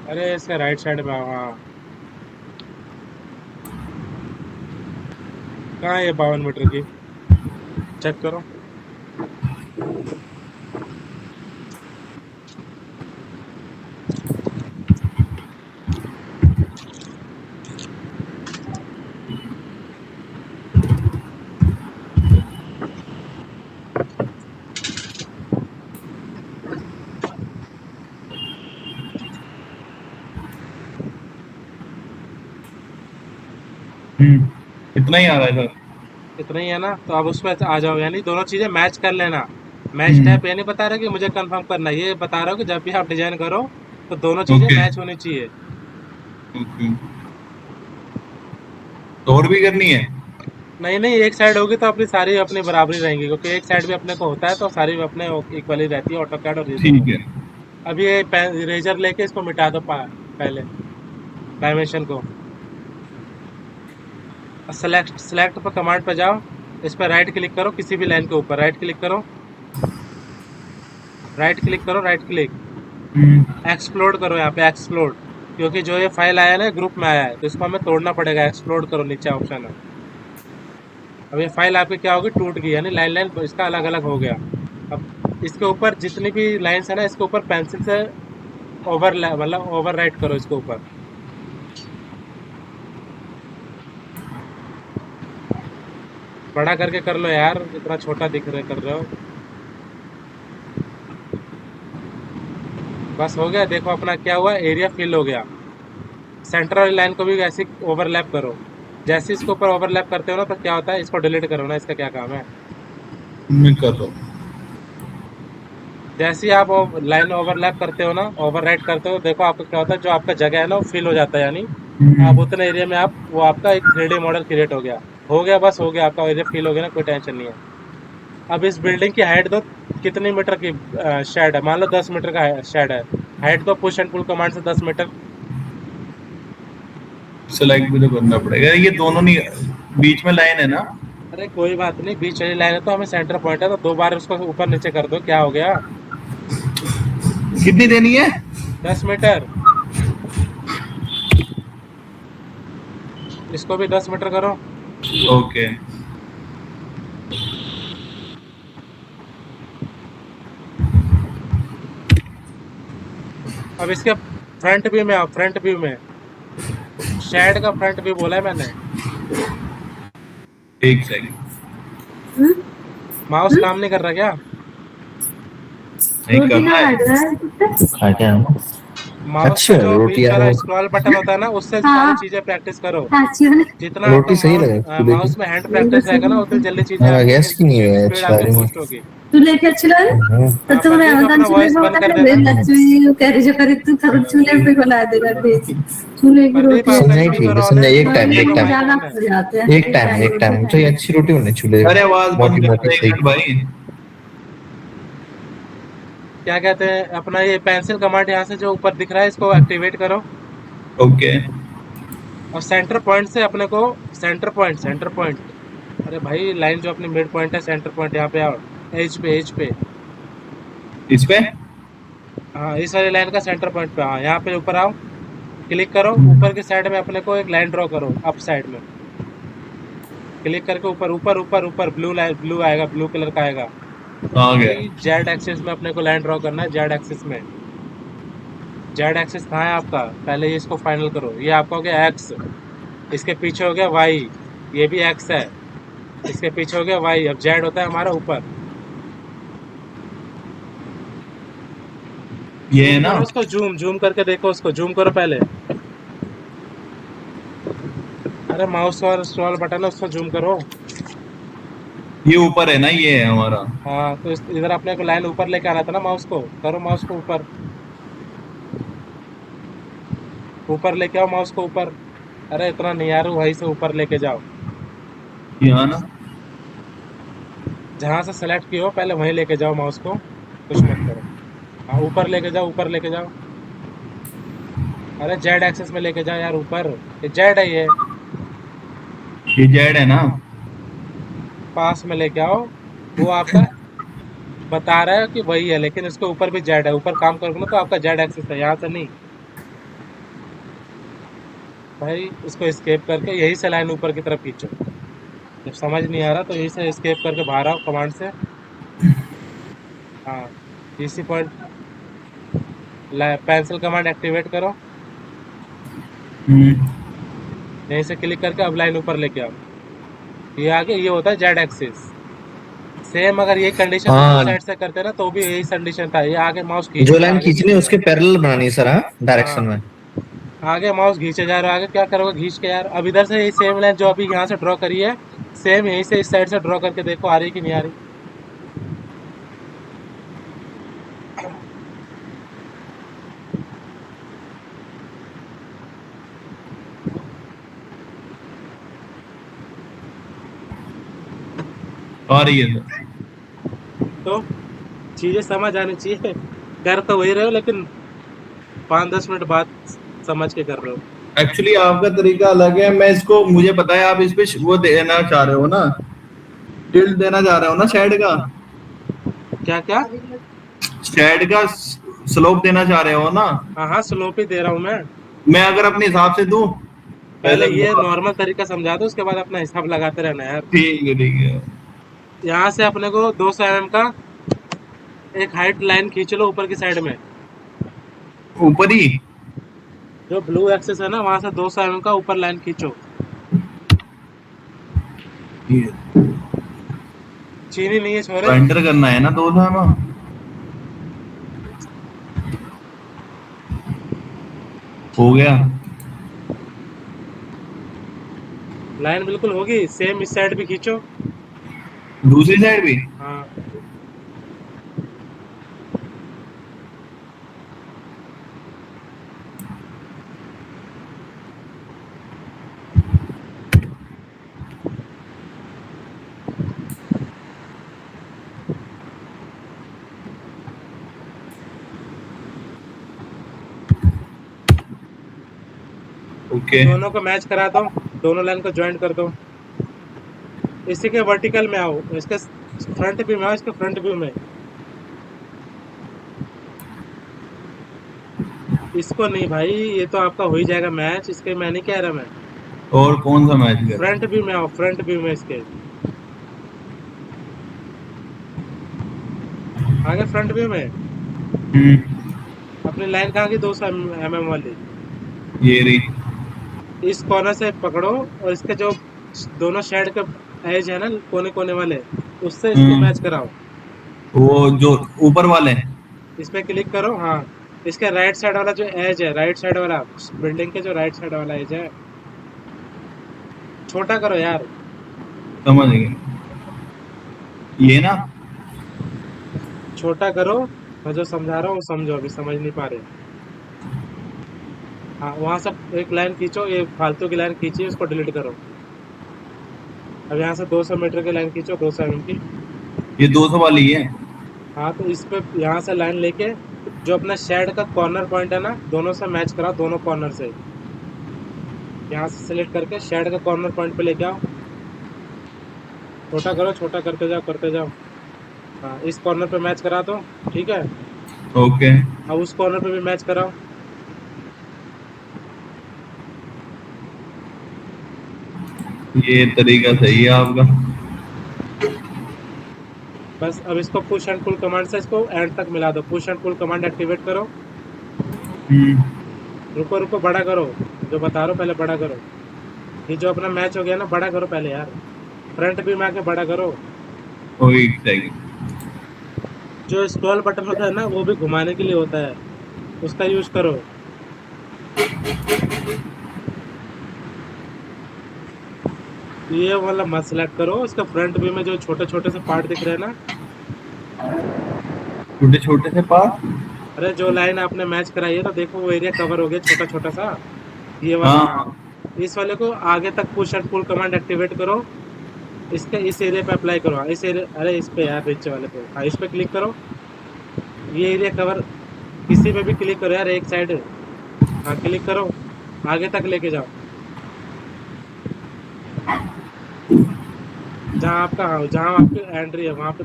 अरे इसके राइट साइड में आओ, हाँ। कहाँ है ये 52 मीटर की? चेक करो। इतना ही आ रहा है सर। इतना ही है ना, तो अब उसमें आ जाओ, यानी दोनों चीजें मैच कर लेना। मैच हम्म। टैप ये नहीं बता रहा कि मुझे कंफर्म करना है, ये बता रहा हूँ कि जब भी आप डिजाइन करो तो दोनों चीजें ओके मैच होनी चाहिए। ओके। तो और भी करनी है? नहीं नहीं, एक साइड होगी तो अपनी सारी अपनी बराबरी रहेंगी, क्योंकि एक साइड भी अपने को होता है तो सारी भी अपने इक्वली रहती है, ऑटोकैड और ये दोनों। ठीक है। अब ये इरेजर लेके इसको मिटा दो पहले डायमेंशन को। सेलेक्ट सेलेक्ट पर कमांड पे जाओ, इस पर राइट क्लिक करो, किसी भी लाइन के ऊपर राइट क्लिक करो, राइट क्लिक करो, राइट क्लिक, एक्सप्लोड करो यहाँ पे, एक्सप्लोड। क्योंकि जो ये फाइल आया है ना ग्रुप में आया है तो इसको हमें तोड़ना पड़ेगा, एक्सप्लोड करो, नीचे ऑप्शन है। अब ये फाइल आपकी क्या होगी, टूट गई, यानी लाइन लाइन इसका अलग अलग हो गया। अब इसके ऊपर जितनी भी लाइन्स है ना, इसके ऊपर पेंसिल से मतलब ओवर राइट करो इसके ऊपर। बड़ा करके कर लो यार, इतना छोटा दिख रहे कर रहे हो। बस हो गया, देखो अपना क्या हुआ, एरिया फिल हो गया। सेंटर वाली लाइन को भी ऐसे ओवरलैप करो। जैसे इसके ऊपर ओवरलैप करते हो ना तो क्या होता है, इसको डिलीट करो ना, इसका क्या काम है। मैं कर रहा हूँ। जैसे ही आप लाइन ओवरलैप करते हो ना, ओवरराइट करते हो, देखो आपका क्या होता है, जो आपका जगह है ना वो फिल हो जाता है, यानी आप उतने एरिया में आप वो आपका एक 3D मॉडल क्रिएट हो गया। हो गया, बस हो गया, आपका एरिया फिल हो गया ना, कोई टेंशन नहीं है। अब इस बिल्डिंग की हाइट दो, कितनी मीटर की शेड है, मान लो 10 मीटर का शेड है, हाइट दो पुश एंड पुल कमांड से 10 मीटर। सेलेक्ट भी तो करना पड़ेगा, ये दोनों नहीं, बीच में लाइन है ना। अरे कोई बात नहीं, बीच वाली लाइन है तो हमें सेंटर पॉइंट है, तो 2 बार उसको ऊपर नीचे कर दो, क्या हो गया, कितनी देनी है? 10 मीटर। इसको भी 10 मीटर करो। ओके। अब इसके फ्रंट व्यू में आओ, फ्रंट व्यू में, शेड का फ्रंट व्यू बोला है मैंने। एक सेकंड। माउस काम नहीं कर रहा क्या? नहीं करना है। क्या? माउस अच्छा, का जो रोटी बीच वाला यार। स्क्रॉल बटन होता है ना, उससे सारी चीजें प्रैक्टिस करो। जितना रोटी आपका सही लगे चूल्हे माउस की। में हैंड प्रैक्टिस रहेगा ना, उतनी जल्दी चीजें हाँ, आपकी गैस की नहीं है स्पीड अच्छा आपकी रही। बूस्ट होगी। चूल्हे के अच्छे लगे तो हाँ, तुमने प्रदीप अवधान अपना चूल्हे वॉइस में बंद होता कर है देना। लक्ष्मी कह रही जो करी तू थोड़ा चूल्हे पे बना देगा भेज चूल्हे की प्रदीप रोटी आपका संजय ठीक स्पीकर है, ऑन है, संजय एक इसको टाइम नीचे एक करो, टाइम माइक ज्यादा ऑन है। हो जाते हैं एक टाइम तो ये अच्छी रोटी होनी चूल्हे। अरे आवाज बंद मोटी कर मोटी दे एक सही। मिनट भाई। क्या कहते हैं, अपना ये पेंसिल कमांड यहाँ से जो ऊपर दिख रहा है इसको एक्टिवेट करो। ओके। और सेंटर पॉइंट से अपने को, सेंटर पॉइंट, अरे भाई लाइन जो अपनी मिड पॉइंट है, सेंटर पॉइंट यहाँ पे आओ, एज पे। इस पे। हाँ, इस वाली लाइन का सेंटर पॉइंट पे, हाँ यहाँ पे ऊपर आओ, क्लिक करो, ऊपर की साइड में अपने को एक लाइन ड्रॉ करो, अप साइड में क्लिक करके ऊपर ऊपर ऊपर ऊपर ब्लू लाइन, ब्लू आएगा, ब्लू कलर का आएगा। आ गया। जेड एक्सिस में अपने को लाइन ड्रॉ करना है, जेड एक्सिस में। जेड एक्सिस कहाँ है आपका, पहले ये इसको फाइनल करो, ये आपका हो गया एक्स। इसके पीछे हो गया वाई, ये भी एक्स है, इसके पीछे हो गया वाई। अब जेड होता है हमारा ऊपर। ये है जूम ना? करो उसको, जूम जूम करके देखो उसको, जूम करो पहले। अरे माउस और स्क्रॉल बटन है उसको जूम करो। ये ऊपर है ना, ये है हमारा। हाँ तो इधर अपने को लाइन ऊपर लेके आना था ना, माउस को करो, माउस को ऊपर, ऊपर लेके आओ माउस को ऊपर। अरे इतना नहीं यार, वहीं से ऊपर लेके जाओ, यहाँ ना? जहाँ से सेलेक्ट किया हो पहले वहीं लेके जाओ माउस को, कुछ मत करो। हाँ ऊपर लेके जाओ, ऊपर लेके जाओ। अरे जेड एक्सेस में लेके जाओ यार ऊपर, ये जेड है ये। ये जेड है ना? पास में लेके आओ, वो आपका बता रहा है कि वही है, लेकिन इसके ऊपर भी जेड है। ऊपर काम करोगे ना तो आपका जेड एक्सेस है, यहाँ से नहीं भाई। इसको एस्केप करके यही से लाइन ऊपर की तरफ खींचो। जब समझ नहीं आ रहा तो यही से एस्केप करके बाहर आओ कमांड से। हाँ इसी पॉइंट पेंसिल कमांड एक्टिवेट करो, यहीं से क्लिक करके अब लाइन ऊपर लेके आओ। ये आगे ये होता है जेड एक्सिस। सेम अगर ये कंडीशन दूसरी हाँ, साइड से करते ना तो भी यही कंडीशन था। ये आगे माउस जो खींचो, लाइन आगे खींचनी है खींचो। उसके पैरेलल बनानी है सर, हाँ, डायरेक्शन हाँ में। आगे माउस खींचे जा रहे हो, आगे क्या करोगे खींच के यार। अब इधर से यही सेम लाइन जो अभी यहाँ से ड्रॉ करी है, सेम यहीं से इस साइड से ड्रॉ करके देखो आ रही कि नहीं आ रही। आ रही है सर। तो चीजें समझ आनी चाहिए। कर तो वही रहे हो लेकिन 5-10 मिनट बाद समझ के कर रहे हो। एक्चुअली आपका तरीका अलग है, मैं इसको, मुझे पता है आप इस पे वो देना चाह रहे हो ना, टिल्ट देना चाह रहे हो ना, शेड का, क्या क्या? शेड का स्लोप देना चाह रहे हो ना। हाँ हाँ स्लोप ही दे रहा हूँ मैं। मैं अगर अपने हिसाब से दूं, पहले ये बता। नॉर्मल तरीका समझा दो, उसके बाद अपना हिसाब लगाते रहना यार। ठीक है, ठीक है। यहाँ से अपने को 200 mm का एक हाइट लाइन खींच लो ऊपर की साइड में। ऊपर ही? जो ब्लू एक्सेस है ना वहां से 200 mm का ऊपर लाइन खींचो। चीनी नहीं है छोरे। एंटर करना है ना 200 में। हो गया। लाइन बिल्कुल होगी, सेम इस साइड भी खींचो। दूसरी साइड भी? हाँ ओके। दोनों को मैच करा दो, दोनों लाइन को ज्वाइन कर दो। इसी के वर्टिकल में आओ, इसके फ्रंट व्यू में आओ, इसके फ्रंट व्यू में। इसको नहीं भाई, ये तो आपका हो ही जाएगा मैच, इसके मैं नहीं कह रहा मैं। और कौन सा मैच कर? फ्रंट व्यू में आओ, फ्रंट व्यू में इसके आगे फ्रंट व्यू में अपनी लाइन कहाँ की 200 mm वाली, ये रही। इस कॉर्नर से पकड़ो और इसके जो दोनों शेड के एज है ना कोने कोने वाले, उससे इसको मैच कराओ। वो जो ऊपर वाले हैं? इस पे क्लिक करो। हाँ इसके राइट साइड वाला जो एज है, राइट साइड वाला बिल्डिंग के जो राइट साइड वाला एज है, छोटा करो यार। समझ गए। ये ना? छोटा करो, मैं जो समझा रहा हूँ समझो, अभी समझ नहीं पा रहे। हाँ वहाँ से एक लाइन खींचो, ये फालतू की लाइन खींची उसको डिलीट करो। अब यहाँ से 200 मीटर की लाइन खींचो, 200 mm की। ये 200 वाली है? हाँ तो इस पे यहाँ से लाइन लेके जो अपना शेड का कॉर्नर पॉइंट है ना, दोनों से मैच कराओ, दोनों कॉर्नर से। यहाँ से सिलेक्ट करके शेड का कॉर्नर पॉइंट पे लेके आओ, छोटा करो, छोटा करते जाओ करते जाओ। हाँ इस कॉर्नर पे मैच करा दो, ठीक है। ओके। अब उस कॉर्नर पे भी मैच कराओ। ये तरीका सही है आपका। बस अब इसको पुश एंड पुल कमांड से इसको एंड तक मिला दो। Push and pull command activate करो। रुको रुको, बड़ा करो, जो बता रहा हूँ पहले बड़ा करो। ये जो अपना मैच हो गया ना, बड़ा करो पहले यार, फ्रंट व्यू में आके बड़ा करो। वही सेकंड। जो स्क्रॉल बटन होता है ना, वो भी घुमाने के लिए होता है, उसका यूज करो। ये वाला मत सेलेक्ट करो, उसका फ्रंट व्यू में जो छोटे छोटे से पार्ट दिख रहे हैं ना, छोटे छोटे से पार्ट। अरे जो लाइन आपने मैच कराई है, तो देखो वो एरिया कवर हो गया छोटा छोटा सा, ये वाला। हाँ, हाँ इस वाले को आगे तक push and pull command activate करो, इसके इस एरिया पे अप्लाई करो। हाँ, इस एरिया, अरे इस पे यार, नीचे वाले पे, हाँ इस पे क्लिक करो, ये एरिया कवर, किसी पे भी क्लिक करो यार, एक साइड, हाँ क्लिक करो, आगे तक लेके जाओ, जहाँ आपका, हाँ जहाँ आपकी एंट्री है वहाँ पे,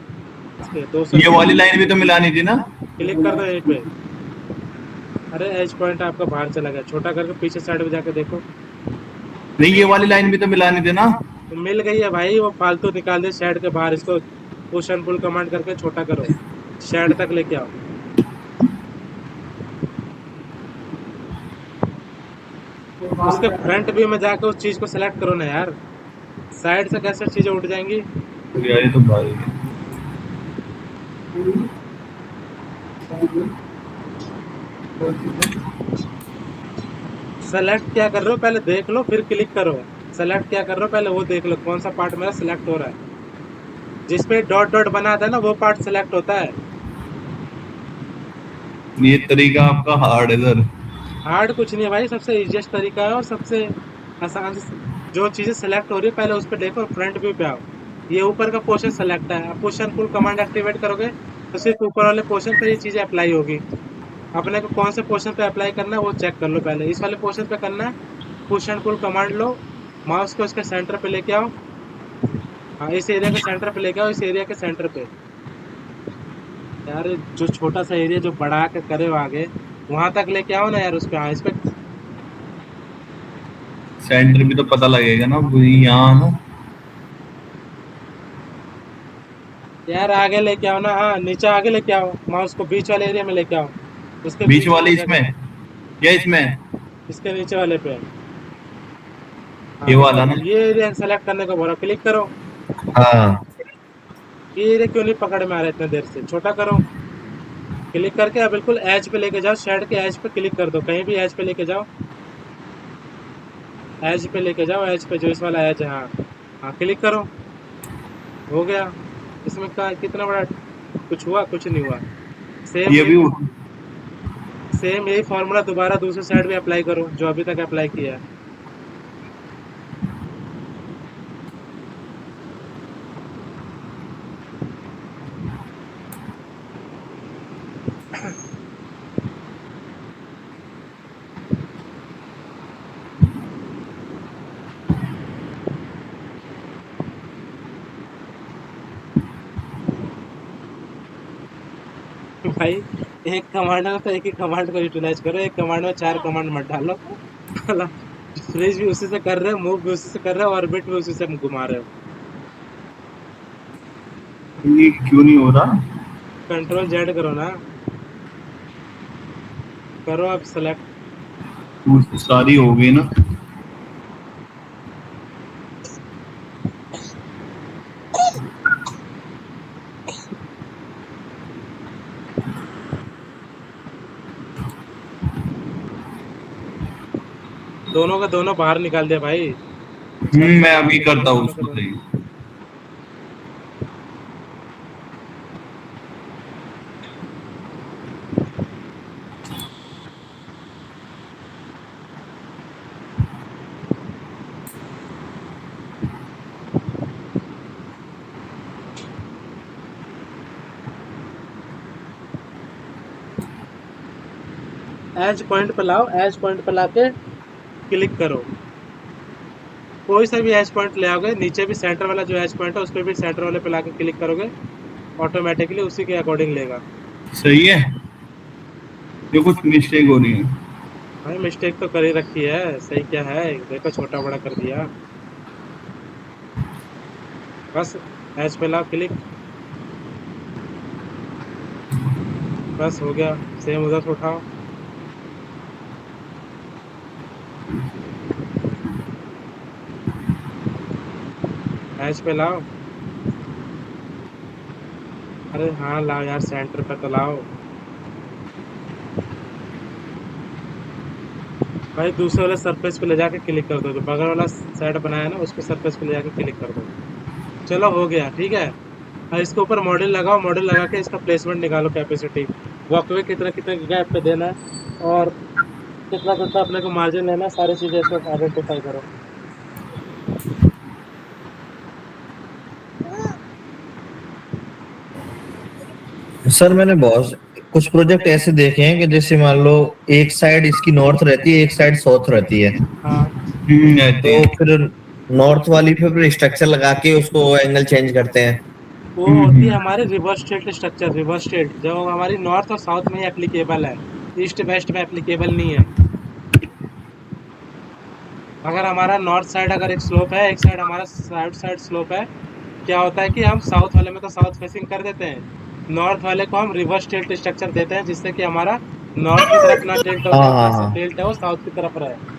इस पे 200 ये वाली लाइन भी तो मिलानी थी ना। क्लिक कर दो यहीं पे। अरे एज पॉइंट आपका बाहर चला गया, छोटा करके पीछे साइड में जाके देखो, नहीं ये वाली लाइन भी तो मिलानी थी ना। तो मिल गई है भाई, वो फालतू निकाल दे शेड के बाहर, इसको पुश एंड पुल कमांड करके छोटा करो, शेड तक लेके आओ। उसके फ्रंट व्यू में जाके उस चीज को सिलेक्ट करो ना यार, साइड से कैसे चीजें उठ जाएंगी। यार ये तो भाई सेलेक्ट क्या कर रहे हो पहले देख लो, फिर क्लिक करो। सेलेक्ट क्या कर रहे हो पहले वो देख लो, कौन सा पार्ट मेरा सिलेक्ट हो रहा है। जिसपे डॉट डॉट बना था ना, वो पार्ट सिलेक्ट होता है। ये तरीका आपका हार्ड है सर। हार्ड कुछ नहीं है भाई, सबसे इजीएस्ट तरीका है और सबसे आसान से। जो चीजें सेलेक्ट हो रही है पहले उस पर देखो, फ्रंट व्यू पे आओ, ये ऊपर का पोर्शन सेलेक्ट है, आप push and pull command activate करोगे तो सिर्फ ऊपर वाले पोर्शन पे ये चीजें अप्लाई होगी। अपने को कौन से पोर्शन पे अप्लाई करना है वो चेक कर लो पहले, इस वाले पोर्शन पे करना है, पुश एंड पुल कमांड लो, माउस को इसके सेंटर पे लेके आओ, हाँ इस एरिया के सेंटर पे लेके आओ, इस एरिया के सेंटर पे। यार जो छोटा सा एरिया जो बढ़ा के करे हो आगे, वहां तक लेके आओ ना यार उस पे, हाँ इस पे। सेंटर भी तो पता लगेगा ना, वही यहाँ ना। यार आगे लेके आओ ना, हाँ नीचे आगे लेके आओ, माउस को बीच वाले एरिया में लेके आओ, उसके बीच वाले वाले इसमें या इसमें। इसके नीचे वाले पे, हाँ, ये वाला ना। ये एरिया सेलेक्ट करने को बोला, क्लिक करो। हाँ ये एरिया क्यों नहीं पकड़ में आ रहा इतने देर से, छोटा करो, क्लिक करके अब बिल्कुल एज पे लेके जाओ, शेड के एज पे क्लिक कर दो, कहीं भी एज पे लेके जाओ, एज पे लेके जाओ, एज पे जो इस वाला एज है, हाँ हाँ क्लिक करो, हो गया। इसमें का कितना बड़ा कुछ हुआ, कुछ नहीं हुआ। ये भी सेम यही फॉर्मूला दोबारा दूसरे साइड में अप्लाई करो, जो अभी तक अप्लाई किया है। भाई एक कमांड में तो एक ही कमांड को यूटिलाइज करो, एक कमांड में 4 कमांड मत डालो। फ्रीज भी उसी से कर रहे हो, मूव भी उसी से कर रहे हो, ऑर्बिट भी उसी से घुमा रहे हो। ये क्यों नहीं हो रहा। कंट्रोल जेड करो ना, करो अब सेलेक्ट। वो सारी हो गई ना। दोनों का दोनों बाहर निकाल दिया भाई। मैं अभी करता हूँ उसको सही। एज पॉइंट पे लाओ, एज पॉइंट पे लाके क्लिक करो, कोई सा भी एज पॉइंट ले आओगे, नीचे भी सेंटर वाला जो एज पॉइंट है उस पर भी सेंटर वाले पे लाके क्लिक करोगे, ऑटोमेटिकली उसी के अकॉर्डिंग लेगा। सही है। ये कुछ मिस्टेक हो रही है। भाई मिस्टेक तो कर ही रखी है, सही क्या है, देखो छोटा बड़ा कर दिया। बस एज पे लाओ क्लिक, बस हो गया। सेम उधर से उठाओ, हैच पे लाओ। अरे हाँ लाओ यार, सेंटर पे तो लाओ भाई। दूसरे वाले सरफेस पे ले जाके क्लिक कर दो, जो बगल वाला साइड बनाया ना उसको सरफेस पे ले जाके क्लिक कर दो। चलो हो गया, ठीक है। और इसके ऊपर मॉडल लगाओ, मॉडल लगा के इसका प्लेसमेंट निकालो, कैपेसिटी वॉकवे कितना कितना गैप पे देना है और कितना कितना अपने को मार्जिन लेना है, सारी चीजें इसको आइडेंटिफाई करो। सर मैंने बहुत कुछ प्रोजेक्ट ऐसे देखे हैं कि जैसे मान लो एक साइड इसकी नॉर्थ रहती है, एक साइड साउथ रहती है, हाँ रहते तो हैं। फिर नॉर्थ वाली पे फिर स्ट्रक्चर लगा के उसको एंगल चेंज करते हैं। वो होती है हमारे reverse tilt structure. Reverse tilt जो हमारी नॉर्थ और साउथ में ही एप्लीकेबल है, ईस्ट वेस्ट में एप्लीकेबल नहीं है। अगर हमारा नॉर्थ साइड अगर एक स्लोप है, एक साइड हमारा साउथ साइड स्लोप है, क्या होता है कि हम साउथ वाले में तो साउथ फेसिंग कर देते हैं, नॉर्थ वाले को हम रिवर्स टिल्ट स्ट्रक्चर देते हैं, जिससे कि हमारा नॉर्थ की तरफ ना टिल्ट हो हाँ जाए, हाँ जैसे हाँ। टिल्ट है वो साउथ की तरफ रहे।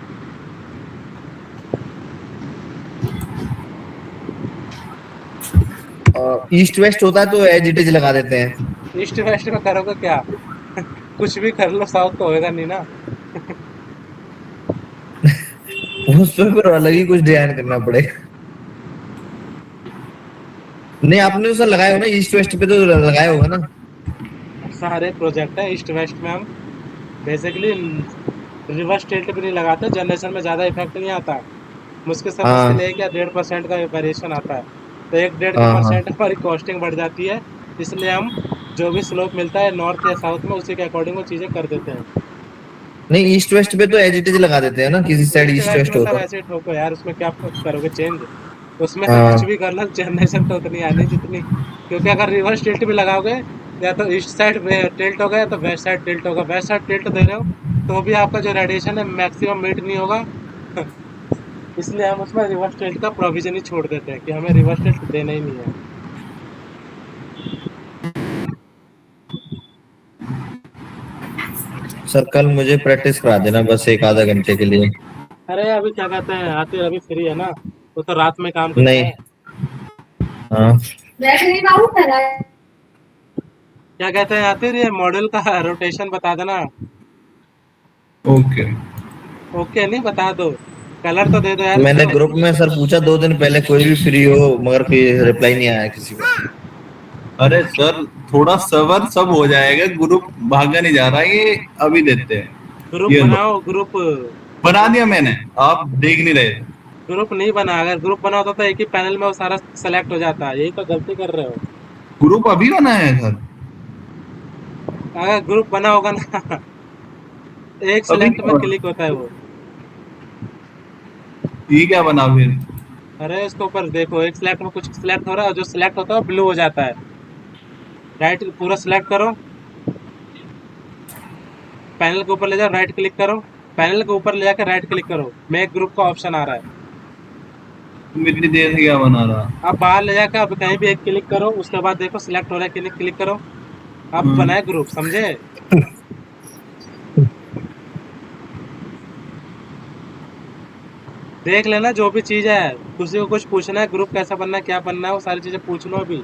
ईस्ट वेस्ट होता है तो एज इट इज लगा देते हैं। ईस्ट वेस्ट में करोगे क्या? कुछ भी कर लो, साउथ तो होएगा नहीं ना। उस पे फिर अलग ही कुछ डिजाइन करना पड़ेगा। नहीं आपने तो सर लगाया हो ना, ईस्ट वेस्ट पे तो लगाया होगा ना। सारे प्रोजेक्ट है ईस्ट वेस्ट में, हम बेसिकली रिवर्स टिल्ट भी नहीं लगाते, जनरेशन में ज़्यादा इफेक्ट नहीं आता, मुश्किल से मुश्किल हाँ 1 या 1.5% का वेरिएशन आता है, तो 1-1.5% हाँ। हमारी कॉस्टिंग बढ़ जाती है। इसलिए हम जो भी स्लोप मिलता है नॉर्थ या साउथ में, उसी के अकॉर्डिंग वो चीज़ें कर देते हैं। नहीं ईस्ट वेस्ट पे तो एज इट इज लगा देते हैं ना, किसी side east east west west में हो सब तो। ऐसे ही ठोको यार, उसमें क्या करोगे चेंज? उसमें से कुछ हाँ भी कर लो, जनरेशन तो उतनी आनी जितनी, क्योंकि अगर रिवर्स टिल्ट भी लगाओगे, या तो ईस्ट साइड टिल्ट होगा या तो वेस्ट साइड टिल्ट होगा। वेस्ट साइड टिल्ट दे रहे हो तो भी आपका जो रेडिएशन है मैक्सिमम मीट नहीं होगा। इसलिए हम उसमें रिवर्स टिल्ट का प्रोविजन ही छोड़ देते हैं कि हमें रिवर्स टिल्ट देना ही नहीं है। सर कल मुझे प्रैक्टिस करा देना बस एक आधा घंटे के लिए। अरे अभी क्या कहते हैं, आते अभी फ्री है ना, वो तो रात में काम करता नहीं है। हाँ वैसे नहीं बाबू पहला क्या कहते हैं, आते ये मॉडल का रोटेशन बता देना। ओके। ओके नहीं, बता दो, कलर तो दे दो यार मैंने इसको। ग्रुप में सर पूछा 2 दिन पहले कोई भी फ्री हो, मगर कोई रिप्लाई नहीं आया किसी का। अरे सर थोड़ा सबर, सब हो जाएगा, ग्रुप भागा नहीं जा रहा है ये, अभी देते हैं। ग्रुप ये लो, बनाओ ग्रुप। बना दिया मैंने, आप देख नहीं रहे। ग्रुप नहीं बना, अगर ग्रुप बना होता तो एक ही पैनल में वो सारा सेलेक्ट हो जाता है, यही तो गलती कर रहे हो। ग्रुप अभी बनाया है सर? अगर ग्रुप बना होगा ना, एक अभी सेलेक्ट में क्यों? क्लिक होता है वो। ये क्या बना फिर? अरे इसके ऊपर देखो, एक सेलेक्ट में कुछ सिलेक्ट हो रहा है, और जो सिलेक्ट होता है वो ब्लू हो जाता है। राइट पूरा सिलेक्ट करो, पैनल के ऊपर ले जाओ, राइट क्लिक करो, पैनल के ऊपर ले जाकर राइट क्लिक करो, मेक ग्रुप का ऑप्शन आ रहा है। तुम इतनी देर से क्या बना रहा? अब बाहर ले जाकर अब कहीं भी एक क्लिक करो, उसके बाद देखो सिलेक्ट हो रहा है कि नहीं, क्लिक करो, अब हम्म। बनाए ग्रुप, समझे? देख लेना जो भी चीज़ है, किसी को कुछ पूछना है, ग्रुप कैसा बनना है, क्या बनना है, वो सारी चीज़ें पूछ लो अभी।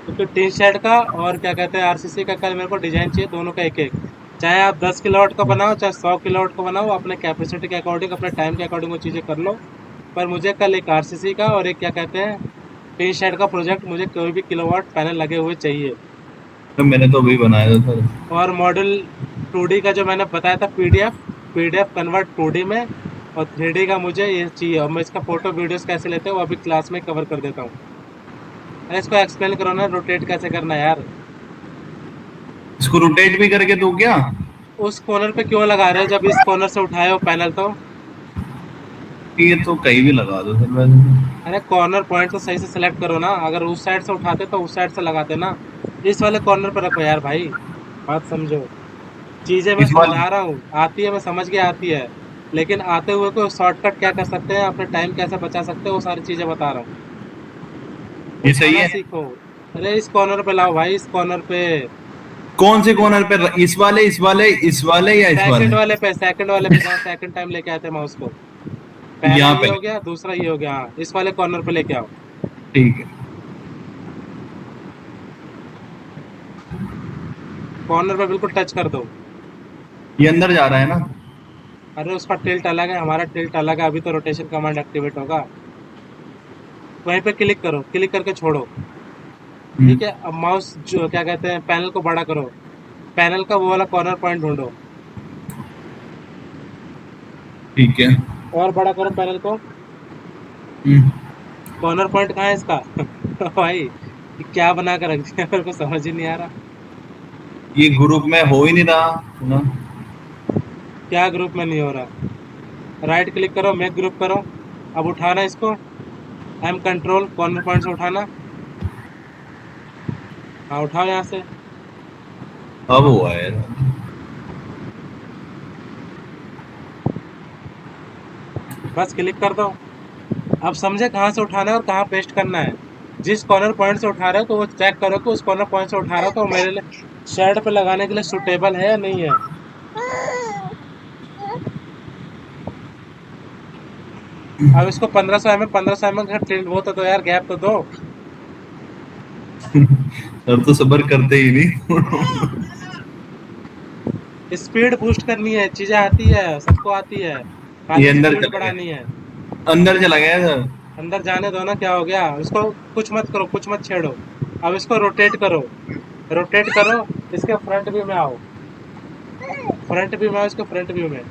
क्योंकि टीन शेड का और क्या कहते हैं आरसीसी का कल मेरे को डिजाइन चाहिए, दोनों का एक एक। चाहे आप 10 किलोवाट का बनाओ, चाहे 100 किलोवाट का बनाओ, अपने कैपेसिटी के अकॉर्डिंग, अपने टाइम के अकॉर्डिंग वो चीज़ें कर लो। पर मुझे कल एक आरसीसी का और एक क्या कहते हैं टीन शेड का प्रोजेक्ट, मुझे कोई भी किलोवाट पैनल लगे हुए चाहिए। तो मैंने तो अभी बनाया था सर। और मॉडल 2D का जो मैंने बताया था, पीडीएफ कन्वर्ट 2D में, और 3D का मुझे ये चाहिए। और मैं इसका फोटो वीडियोस कैसे लेते हैं वो अभी क्लास में कवर कर देता हूँ। अरे इसको एक्सप्लेन करो ना, रोटेट कैसे करना है यार। इसको रोटेट भी करके दो क्या? उस कॉर्नर पे क्यों लगा रहे हो, जब इस कॉर्नर से उठाए हो पैनल तो? ये तो कहीं भी लगा दो सर वैसे। अरे कॉर्नर पॉइंट तो सही से सिलेक्ट करो ना, अगर उस साइड से उठाते तो उस साइड से लगाते ना। इस वाले कॉर्नर पे रखो यार भाई, बात समझो। चीज़ें मैं इस वाले समझा रहा हूँ, आती है, मैं समझ के आती है, लेकिन आते हुए को शॉर्टकट क्या कर सकते हैं, अपने टाइम कैसे बचा सकते हैं, वो सारी चीज़ें बता रहा हूँ। ये सही उठाना है। सीखो। अरे इस कॉर्नर पे लाओ भाई, इस कॉर्नर पे, कौन से कॉर्नर पे? इस वाले, इस वाले, इस वाले या इस वाले? सेकंड वाले पे जहाँ सेकंड टाइम लेके आते हैं माउस को। पहला यहाँ ये पे। हो गया, दूसरा ये हो गया, हाँ, इस वाले कॉर्नर पे लेके आओ। ठीक है। कॉर्नर पे बिल्कुल टच कर दो। ये अंदर जा रहा है ना? अरे उसका टिल्ट अलग है, हमारा टिल्ट अलग है, अभी तो रोटेशन कमांड एक्टिवेट होगा। वहीं पे क्लिक करो, क्लिक करके छोड़ो। ठीक है, अब माउस जो क्या कहते हैं पैनल को बड़ा करो, पैनल का वो वाला कॉर्नर पॉइंट ढूंढो ठीक है। और बड़ा करो पैनल को। हम्म, कॉर्नर पॉइंट कहाँ है इसका? भाई ये क्या बना कर रख दिया, मेरे को समझ ही नहीं आ रहा। ये ग्रुप में हो ही नहीं रहा ना। क्या ग्रुप में नहीं हो रहा? राइट क्लिक करो, मेक ग्रुप करो। अब उठाना इसको, एम कंट्रोल कॉर्नर पॉइंट से उठाना। हाँ उठाओ यहाँ से। अब हुआ है। बस क्लिक कर दो। अब समझे कहाँ से उठाना है और कहाँ पेस्ट करना है। जिस कॉर्नर पॉइंट से उठा रहे हो तो वो चेक करो कि उस कॉर्नर पॉइंट से उठा रहा हो तो मेरे लिए शेड पे लगाने के लिए सुटेबल है या नहीं है। अब इसको 1500 mm का टिल्ट वो तो दो यार, गैप तो दो। सर तो सबर करते ही नहीं। स्पीड बूस्ट करनी है, चीजें आती है, सबको आती है, ये खाली अंदर स्पीड चला बढ़ानी गया, है। अंदर चला गया सर। अंदर जाने दो ना, क्या हो गया? इसको कुछ मत करो, कुछ मत छेड़ो। अब इसको रोटेट करो, रोटेट करो। इसके फ्रंट व्यू में आओ, फ्रंट व्यू में आओ, इसके फ्रंट व्यू में।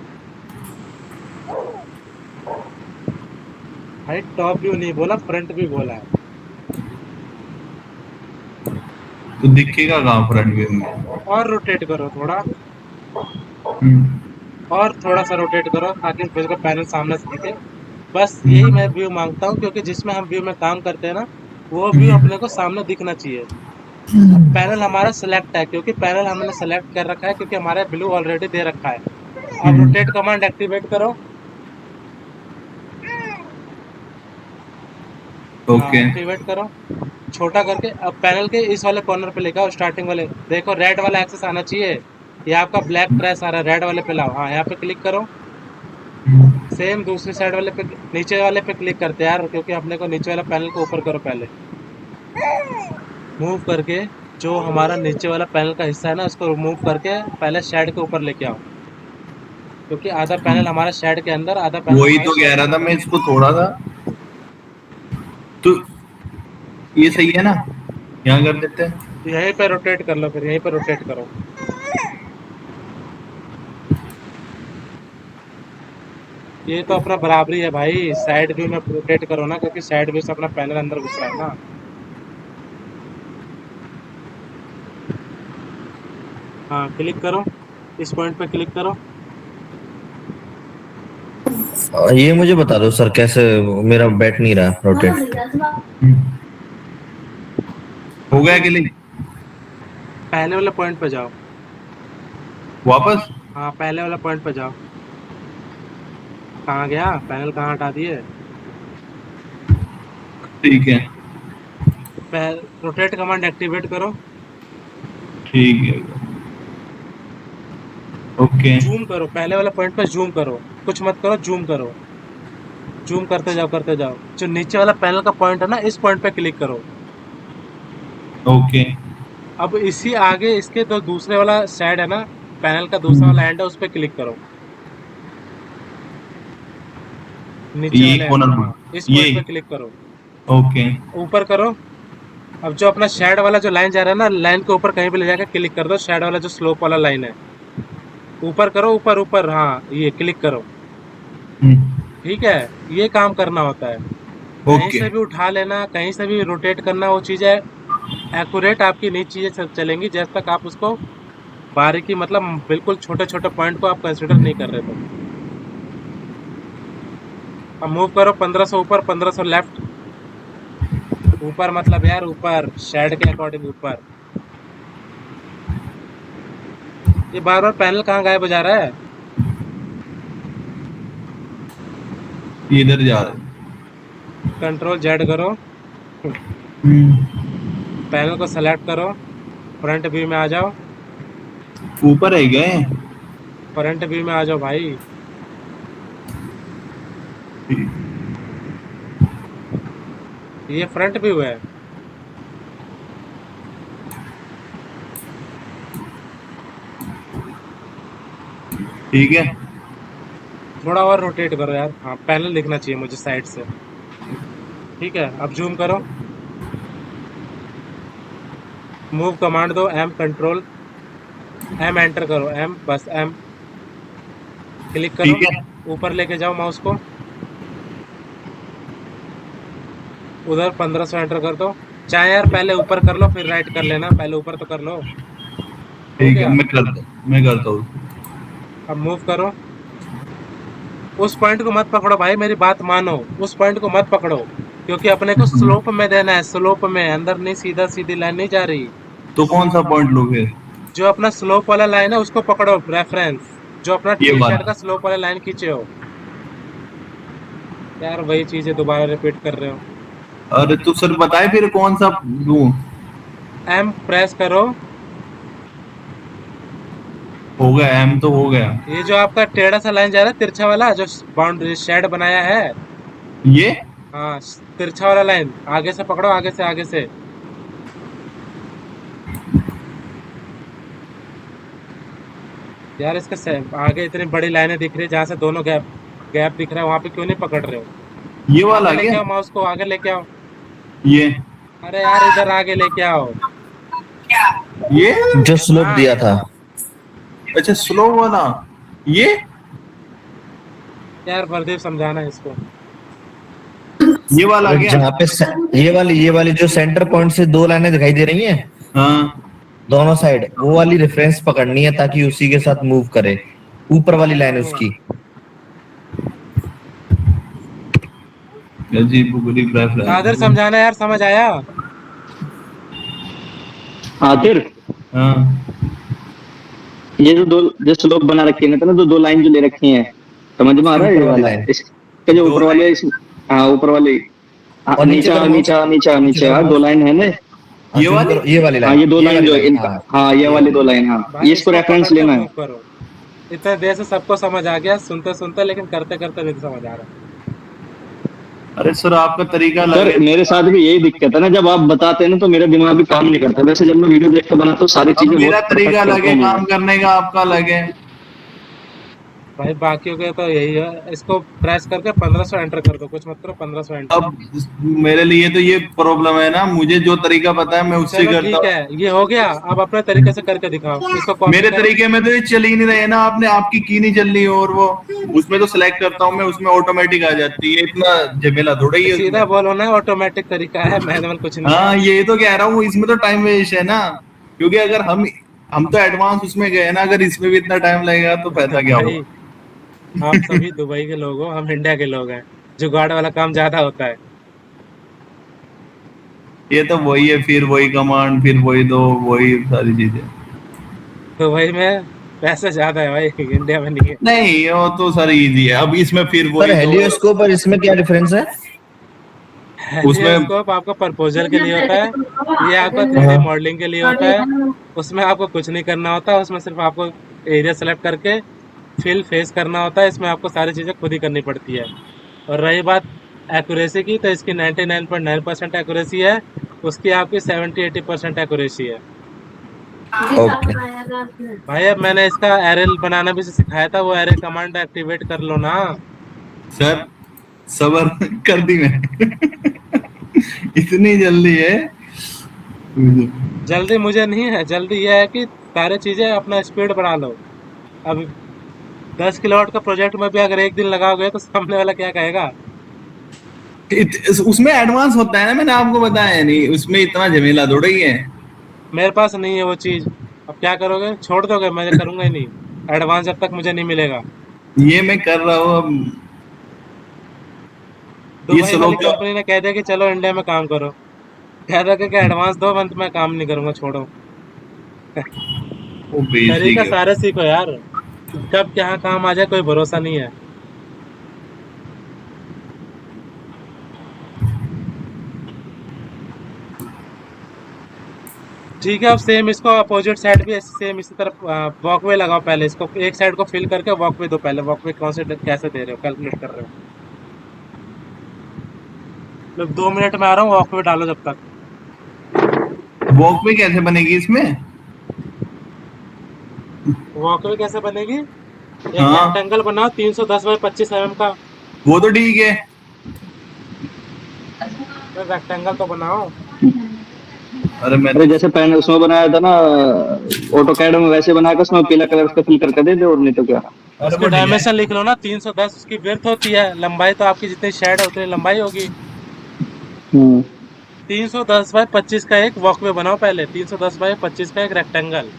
भाई टॉप व्यू नहीं बोला, फ्रंट व्यू बोला है। तो दिखेगा कहाँ फ्रंट व्यू में? और रोटेट करो थोड़ा, हम्म, और थोड़ा सा रोटेट करो ताकि फिर का पैनल सामने से दिखे। बस यही मैं व्यू मांगता हूँ, क्योंकि जिसमें हम व्यू में काम करते हैं ना, वो व्यू अपने को सामने दिखना चाहिए। पैनल हमारा सिलेक्ट है, क्योंकि पैनल हमने सेलेक्ट कर रखा है, क्योंकि हमारा ब्लू ऑलरेडी दे रखा है। अब रोटेट कमांड एक्टिवेट करो। हाँ ओके। एक्टिवेट करो, छोटा करके। अब पैनल के इस वाले कॉर्नर पे लेकर आओ, स्टार्टिंग वाले देखो रेड वाला एक्सेस आना चाहिए। ये आपका ब्लैक ट्रेस आ रहा है, रेड वाले पे लाओ। हाँ यहाँ पे क्लिक करो। सेम दूसरी साइड वाले पे, नीचे वाले पे क्लिक करते हैं यार, क्योंकि अपने को नीचे वाला पैनल को ऊपर करो पहले। मूव करके जो हमारा नीचे वाला पैनल का हिस्सा है ना, उसको रिमूव करके पहले शेड के ऊपर लेके आओ, क्योंकि आधा पैनल हमारा शेड के अंदर, आधा पैनल वही हमारा तो कह शेड रहा के था मैं, बाहर। इसको थोड़ा सा तो ये सही है ना, यहाँ कर देते हैं। यहीं पे रोटेट कर लो, फिर यहीं पे रोटेट करो। ये तो अपना बराबरी है भाई, साइड व्यू में रोटेट करो ना, क्योंकि साइड व्यू से अपना पैनल अंदर घुस रहा है ना। हाँ क्लिक करो, इस पॉइंट पे क्लिक करो। ये मुझे बता दो सर, कैसे मेरा बैठ नहीं रहा रोटेट? हो गया कि नहीं? पहले वाले पॉइंट पे जाओ। वापस? हाँ पहले वाला पॉइंट पे जाओ। कहाँ गया पैनल, कहाँ हटा दिए? ठीक है। रोटेट कमांड एक्टिवेट करो। ठीक है। ओके। जूम करो, पहले वाला पॉइंट पे जूम करो, कुछ मत करो, जूम करो। जूम करते जाओ, करते जाओ। जो नीचे वाला पैनल का पॉइंट है ना, इस पॉइंट पे क्लिक करो। ओके। अब इसी आगे इसके तो दूसरे वाला साइड है ना, पैनल का दूसरा वाला एंड है, उस पे क्लिक करो। नीचे ये वाले कौन? हाँ, इस ये पॉइंट पे क्लिक करो। ओके। ऊपर करो। अब जो अपना शेड वाला जो लाइन जा रहा है ना, लाइन के ऊपर कहीं पे ले जाकर क्लिक कर दो, शेड वाला जो स्लोप वाला लाइन है, ऊपर करो, ऊपर ऊपर, हाँ ये क्लिक करो। ठीक है, ये काम करना होता है। कहीं ओके। से भी उठा लेना, कहीं से भी रोटेट करना, वो चीज़ें एक्यूरेट आपकी नहीं चीज़ें चलेंगी जब तक आप उसको बारीकी, मतलब बिल्कुल छोटे छोटे पॉइंट को आप कंसिडर नहीं कर रहे। तो अब मूव करो 1500 ऊपर, 1500 लेफ्ट। ऊपर मतलब यार ऊपर, शेड के अकॉर्डिंग ऊपर। ये बार बार पैनल कहाँ गायब हो जा रहा है? ये इधर जा रहा है। कंट्रोल जेड करो, पैनल को सेलेक्ट करो, फ्रंट व्यू में आ जाओ, ऊपर है गए। फ्रंट व्यू में आ जाओ भाई। ये फ्रंट व्यू है। ठीक है। थोड़ा और रोटेट करो यार। हाँ, पैनल दिखना चाहिए मुझे साइड से। ठीक है, अब जूम करो। मूव कमांड दो, एम कंट्रोल, एम एंटर करो, एम बस एम क्लिक करो। ठीक है। ऊपर लेके जाओ माउस को, उधर 1500 एंटर कर दो। चाहे यार पहले ऊपर कर लो फिर राइट कर लेना, पहले ऊपर तो कर लो। हो ठीक है, गया। मैं करता हूँ। अब मूव करो। उस पॉइंट को मत पकड़ो भाई, मेरी बात मानो। उस पॉइंट को मत पकड़ो, क्योंकि अपने को स्लोप में देना है, स्लोप में, अंदर नहीं, सीधा सीधी लाइन नहीं जा रही। तो कौन सा पॉइंट लो फिर? जो अपना स्लोप वाला लाइन है उसको पकड़ो, रेफरेंस जो अपना ये टी शर्ट वाला। का स्लोप वाला लाइन खींचे हो। यार वही चीज है, दोबारा रिपीट कर रहे हो। अरे तो सर बताए फिर कौन सा लूं? एम प्रेस करो। हो गया, एम तो हो गया। ये जो आपका टेढ़ा सा लाइन जा रहा है, तिरछा वाला, जो बाउंड्री शेड बनाया है, ये हाँ, तिरछा वाला लाइन आगे से पकड़ो, आगे से, आगे से। यार इसका आगे इतनी बड़ी लाइनें दिख रही है, जहाँ से दोनों गैप गैप दिख रहा है, वहां पे क्यों नहीं पकड़ रहे हो? ये वाला आगे लेके क्या? आओ माउस को, आगे लेके आओ। ये अरे यार इधर आगे लेके आओ। ये जो स्लोप हाँ। दिया था। अच्छा, स्लो वाला। ये यार प्रदीप समझाना है इसको। ये वाला अरे क्या? जहाँ पे ये वाली जो सेंटर पॉइंट से दो लाइनें दिखाई दे रही हैं हाँ। दोनों साइड, वो वाली रेफरेंस पकड़नी है ताकि उसी के साथ मूव करे, ऊपर वाली लाइन उसकी। अजीब बुगरीब रेफरेंस। कादर समझाना यार, समझ आया? आखिर हाँ। ये जो स्लोप बना रखी है ना, तो दो लाइन जो ले रखी है, समझ में आ रहा है? ये ऊपर वाली वाला लाइन। इसका जो दो ऊपर वाले हाँ, ऊपर वाले। हाँ, और नीचे नीचा करो, नीचा नीचा नीचे, हाँ, दो लाइन है ना। ये वाली? ये वाली हाँ, लाइन, ये दो लाइन जो है लाइन, इनका, हाँ। हाँ, ये वाली दो लाइन, हाँ, भाई ये इसको इसको रेफरेंस पकड़ के लेना मूव है। करो। इतने देर से सबको समझ आ गया, सुनते सुनते, लेकिन करते करते नहीं समझ आ रहा। अरे सर आपका तरीका अलग सर है। मेरे साथ भी यही दिक्कत है ना, जब आप बताते हैं ना तो मेरा दिमाग भी काम नहीं करता। वैसे जब मैं वीडियो देख के बनाता हूँ सारी अब चीजें मेरा बहुत तरीका परफेक्ट अलग करता है हूँ मैं। काम करने का, आपका अलग है। भाई बाकियों के तो यही है। इसको प्रेस करके 1500 एंटर कर दो, कुछ मत करो, 1500 एंटर। अब मेरे लिए तो ये प्रॉब्लम है ना, मुझे जो तरीका पता है मैं उससे चलो करता ठीक हूँ। है, ये हो गया। अब अपने तरीके से करके दिखाओ, इसको कॉपी मेरे करो। तरीके में तो ये चल ही नहीं रहे ना, आपने आपकी की नहीं चल रही, और वो उसमें तो सिलेक्ट करता हूँ मैं, उसमें ऑटोमेटिक आ जाती है। इतना झमेला थोड़ा ही है उसमें। सीधा बोलो ना, ऑटोमेटिक तरीका है, मैनुअल कुछ नहीं है। हाँ, ये तो कह रहा हूँ, इसमें तो टाइम वेस्ट है ना, क्योंकि अगर हम तो एडवांस उसमें गए ना, अगर इसमें भी इतना टाइम लगेगा तो फायदा क्या भाई होगा? आप सभी दुबई के लोग हो, हम इंडिया के लोग हैं। जुगाड़ वाला काम ज्यादा होता है। ये तो वही है, फिर वही कमांड, फिर वही दो, वही सारी चीजें। दुबई में पैसा ज्यादा है भाई, इंडिया में नहीं है। नहीं, वो तो सर इजी है। अब इसमें फिर सर वही दो। हेलियोस्कोप और इसमें क्या डिफरेंस है? उसमें हेलियोस्कोप आपका प्रपोजल के लिए होता है, ये आपका 3D हाँ। मॉडलिंग के लिए होता है। उसमें आपको कुछ नहीं करना होता, उसमें सिर्फ आपको एरिया सेलेक्ट करके फिल फेस करना होता है। इसमें आपको सारी चीजें खुद ही करनी पड़ती है। और रही बात एक्यूरेसी की, तो इसकी 99.9% एक्यूरेसी है, उसकी आपकी 70-80% एक्यूरेसी है। ओके। भाई अब मैंने इसका एरे बनाना भी सिखाया था, वो एरे कमांड एक्टिवेट कर लो ना। सर सबर कर दी मैं। इतनी जल्दी है? जल्दी मुझे नहीं है, जल्दी यह है कि सारी चीजें अपना स्पीड बढ़ा लो। अब 10 किलोवाट का प्रोजेक्ट में भी अगर एक दिन लगाओगे तो सामने वाला क्या कहेगा? उसमें एडवांस होता है ना, मैंने आपको बताया नहीं, उसमें इतना झमेला थोड़ा ही है। मेरे पास नहीं है वो चीज। अब क्या करोगे, छोड़ दोगे? मैं करूंगा ही नहीं एडवांस जब तक मुझे नहीं मिलेगा। ये मैं कर रहा हूँ अब। ये दुबई स्लो वाली कंपनी ने कह दिया कि चलो इंडिया में काम करो, कह रहा कि एडवांस दो, मैं काम नहीं करूंगा, छोड़ो। वो बेसिक तरीका है। सारे सीखो यार, कब क्या काम आ जाए कोई भरोसा नहीं है। ठीक है, अब सेम इसको अपोजिट साइड भी सेम इसी तरफ वॉकवे लगाओ। पहले इसको एक साइड को फिल करके वॉकवे दो। पहले वॉकवे कौन से कैसे दे रहे हो, कैलकुलेट कर रहे हो? मतलब 2 मिनट में आ रहा हूँ, वॉक पे डालो जब तक। वॉक पे कैसे बनेगी इसमें? वॉक पे कैसे बनेगी? एक हाँ रेक्टेंगल बनाओ 310 बाई 25 mm का। वो तो ठीक है। रेक्टेंगल तो बनाओ। अरे मैं अरे जैसे पैनल उसमें बनाया था ना ऑटो कैड में, वैसे बना के उसमें पीला कलर उसका फिल करके दे दे, और नहीं तो क्या। अरे उसके वो डायमेंशन डिजाइन। लिख लो ना, 310 उसकी विड्थ होती है, लंबाई तो आपकी जितनी शेड है उतनी लंबाई होगी। हम्म। 310 बाई 25 का एक वॉकवे बनाओ पहले, 310 बाई 25 का एक रेक्टेंगल।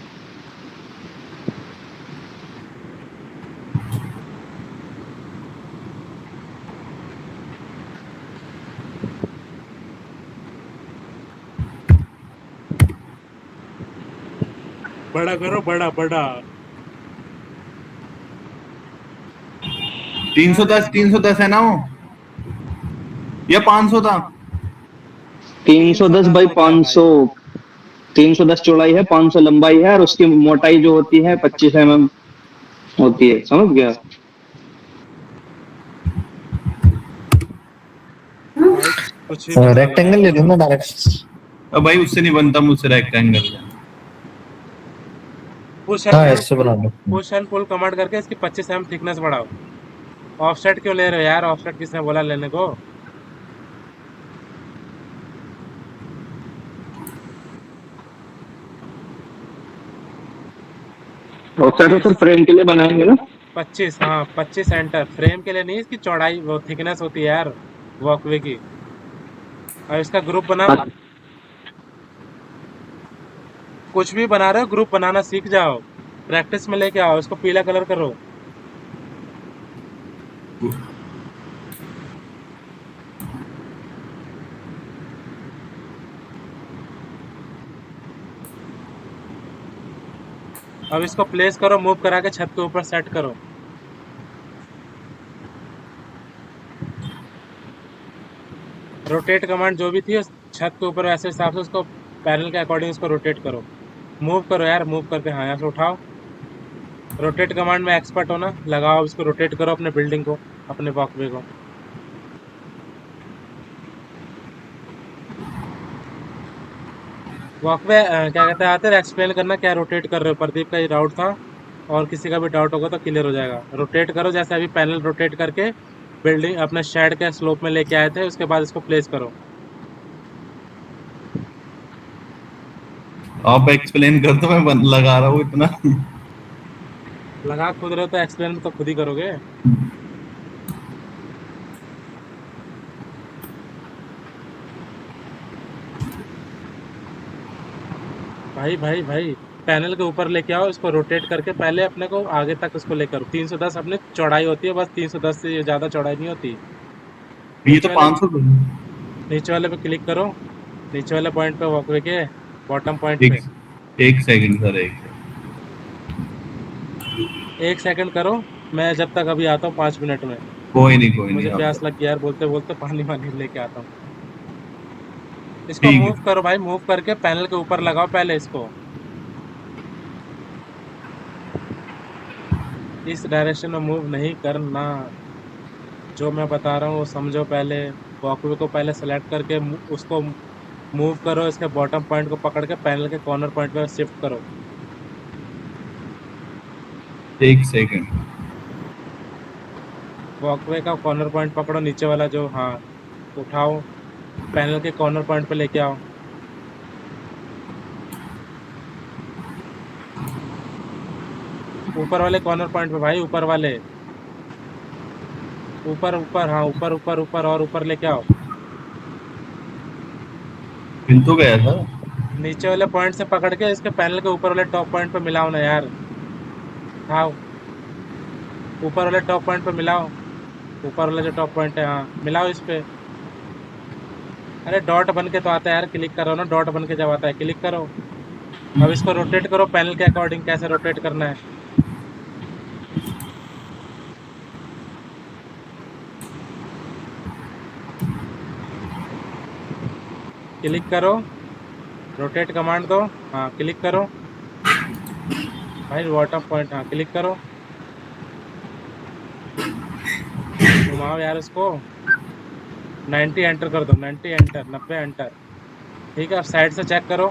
बड़ा करो, बड़ा बड़ा। 310 है ना वो, या 500 था? 310 बाई 310 है भाई। 500। 310 चौड़ाई है, 500 लंबाई है, और उसकी मोटाई जो होती है 25 mm होती है, समझ गया। भाई कुछ भी बना लो रेक्टेंगल यार। ले लो ना डायरेक्ट। अब भाई उससे नहीं बनता मुझसे रेक्टेंगल। पुश हाँ एंड पुल, ऐसे बना लो। पुश एंड पुल कमांड करके इसकी 25 mm थिकनेस बढ़ाओ। ऑफसेट क्यों ले रहे हो यार? ऑफसेट किसने बोला लेने को? ऑफसेट तो सिर्फ 25, फ्रेम के लिए बनाएंगे ना। 25, हाँ 25 सेंटर फ्रेम के लिए नहीं, इसकी चौड़ाई वो थिकनेस होती है यार वॉकवे की। और इसका ग्रुप बना। कुछ भी बना रहे हो, ग्रुप बनाना सीख जाओ, प्रैक्टिस में लेके आओ, इसको पीला कलर करो। अब इसको प्लेस करो, मूव करा के छत के ऊपर सेट करो। रोटेट कमांड जो भी थी उस छत के ऊपर वैसे हिसाब से उसको पैनल के अकॉर्डिंग उसको रोटेट करो। मूव करो यार, मूव करके, हाँ यहाँ से उठाओ। रोटेट कमांड में एक्सपर्ट हो ना, लगाओ इसको, रोटेट करो अपने बिल्डिंग को, अपने वॉकवे को। वॉकवे क्या कहते हैं, आते एक्सप्लेन करना क्या रोटेट कर रहे हो। प्रदीप का ये डाउट था, और किसी का भी डाउट होगा तो क्लियर हो जाएगा। रोटेट करो, जैसे अभी पैनल रोटेट करके बिल्डिंग अपने शेड के स्लोप में लेके आए थे, उसके बाद इसको प्लेस करो। आप एक्सप्लेन कर दो, मैं लगा रहा हूँ इतना। लगा खुद रहे हो तो एक्सप्लेन तो खुद ही करोगे। भाई भाई भाई, पैनल के ऊपर लेके आओ इसको, रोटेट करके पहले अपने को आगे तक उसको लेकर 310 अपनी चौड़ाई होती है, बस 310 से ज़्यादा चौड़ाई नहीं होती। ये तो नीचे वाले 500। नीचे वाले पे क्लिक करो, नीचे वाले पॉइंट पे, वॉकवे के बॉटम पॉइंट एक पे। एक सेकंड सर, एक। 1 सेकंड करो, मैं जब तक अभी आता हूँ 5 मिनट में। कोई नहीं मुझे आप। प्यास लग गया यार, बोलते बोलते पानी वानी लेके आता हूँ। इसको ठीक मूव है। करो भाई, मूव करके पैनल के ऊपर लगाओ पहले इसको, इस डायरेक्शन में मूव नहीं करना। जो मैं बता रहा हूँ वो समझो पहले। वॉकवे को पहले सेलेक्ट करके उसको मूव करो, इसके बॉटम पॉइंट को पकड़ के पैनल के कॉर्नर पॉइंट पे शिफ्ट करो। एक सेकंड। वॉकवे का कॉर्नर पॉइंट पकड़ो, नीचे वाला जो, हाँ उठाओ, पैनल के कॉर्नर पॉइंट पे लेके आओ। ऊपर वाले कॉर्नर पॉइंट पे भाई, ऊपर वाले, ऊपर ऊपर, हाँ ऊपर ऊपर ऊपर, और ऊपर लेके आओ। मिल तो गया था। नीचे वाले पॉइंट से पकड़ के इसके पैनल के ऊपर वाले टॉप पॉइंट पे मिलाओ ना यार। हाँ, ऊपर वाले टॉप पॉइंट पे मिलाओ, ऊपर वाला जो टॉप पॉइंट है, हाँ मिलाओ इस पे। अरे डॉट बन के तो आता है यार, क्लिक करो ना, डॉट बन के जब आता है क्लिक करो। अब इसको रोटेट करो पैनल के अकॉर्डिंग, कैसे रोटेट करना है। क्लिक करो, रोटेट कमांड दो, हाँ क्लिक करो भाई, बॉटम पॉइंट, हाँ क्लिक करो, घुमाओ यार उसको। 90 एंटर कर दो, 90 एंटर, 90 एंटर। ठीक है, अब साइड से चेक करो,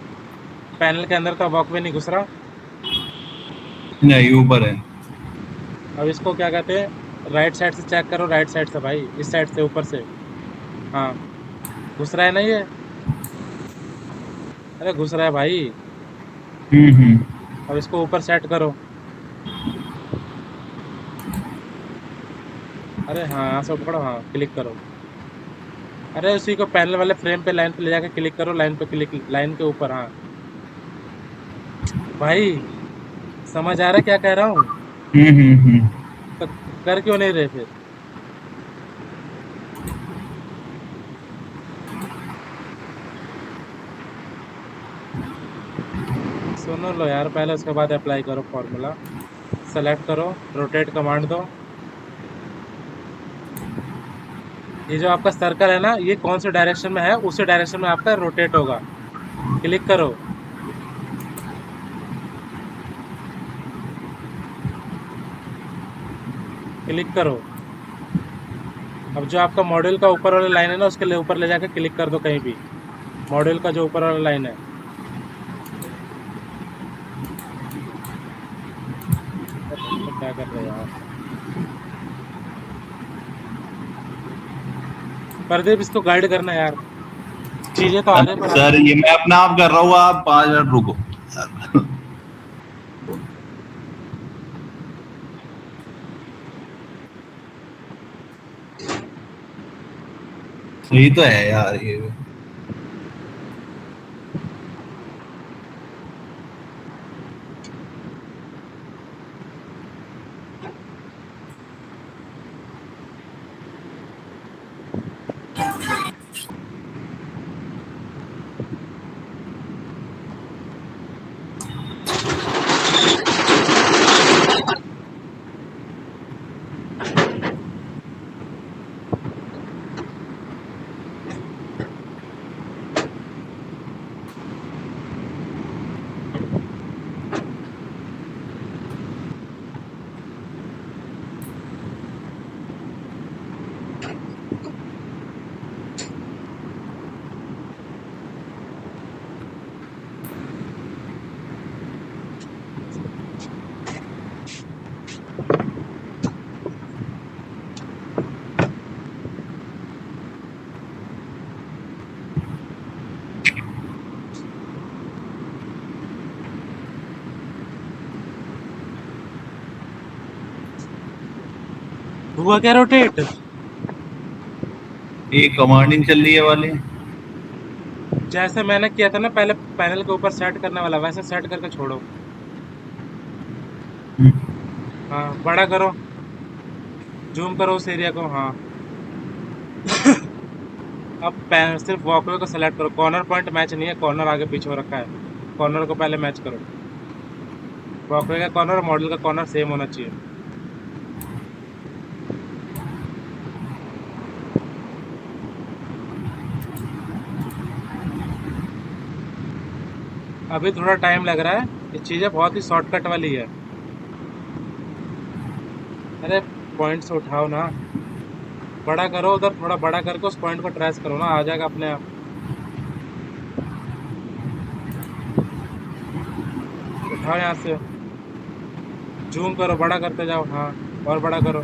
पैनल के अंदर का वॉकवे नहीं घुस रहा। नहीं ऊपर है। अब इसको क्या कहते हैं, राइट साइड से चेक करो, राइट साइड से भाई, इस साइड से ऊपर से। हाँ, घुस रहा है ना ये? अरे घुस रहा है भाई। हम्म। अब इसको ऊपर सेट करो। अरे हाँ, यहाँ से पकड़ो, हाँ क्लिक करो। अरे उसी को पैनल वाले फ्रेम पे, लाइन पे ले जाके क्लिक करो, लाइन पे क्लिक, लाइन के ऊपर। हाँ भाई, समझ आ रहा है क्या कह रहा हूँ? हम्म। तो कर क्यों नहीं रहे फिर? सुनो लो यार, पहले उसके बाद अप्लाई करो फॉर्मूला। सेलेक्ट करो, रोटेट कमांड दो। ये जो आपका सर्कल है ना, ये कौन से डायरेक्शन में है, उसी डायरेक्शन में आपका रोटेट होगा। क्लिक करो। क्लिक करो। अब जो आपका मॉड्यूल का ऊपर वाला लाइन है ना, उसके लिए ऊपर ले जाके क्लिक कर दो कहीं भी। मॉड्यूल का जो ऊपर वाला लाइन है, तो क्या कर रहे हो यार? प्रदीप, इसको गाइड करना यार, चीजें तो आगे पर। सर ये मैं अपना आप कर रहा हूँ, आप 5 मिनट रुको। सही तो है यार ये। हुआ क्या रोटेट? ये कमांडिंग चल रही है वाले। जैसे मैंने किया था ना पहले, पैनल के ऊपर सेट करने वाला, वैसे सेट करके छोड़ो। हाँ, बड़ा करो, जूम करो उस एरिया को। हाँ, अब सिर्फ वॉकवे को सेलेक्ट करो। कॉर्नर पॉइंट मैच नहीं है, कॉर्नर आगे पीछे हो रखा है, कॉर्नर को पहले मैच करो। वॉकवे का कॉर्नर और मॉडल का कॉर्नर सेम होना चाहिए। अभी थोड़ा टाइम लग रहा है, ये चीज़ें बहुत ही शॉर्टकट वाली है। अरे पॉइंट से उठाओ ना, बड़ा करो, उधर थोड़ा बड़ा करके उस पॉइंट को ट्रेस करो ना, आ जाएगा अपने आप। उठाओ यहाँ से, जूम करो, बड़ा करते जाओ। हाँ, और बड़ा करो,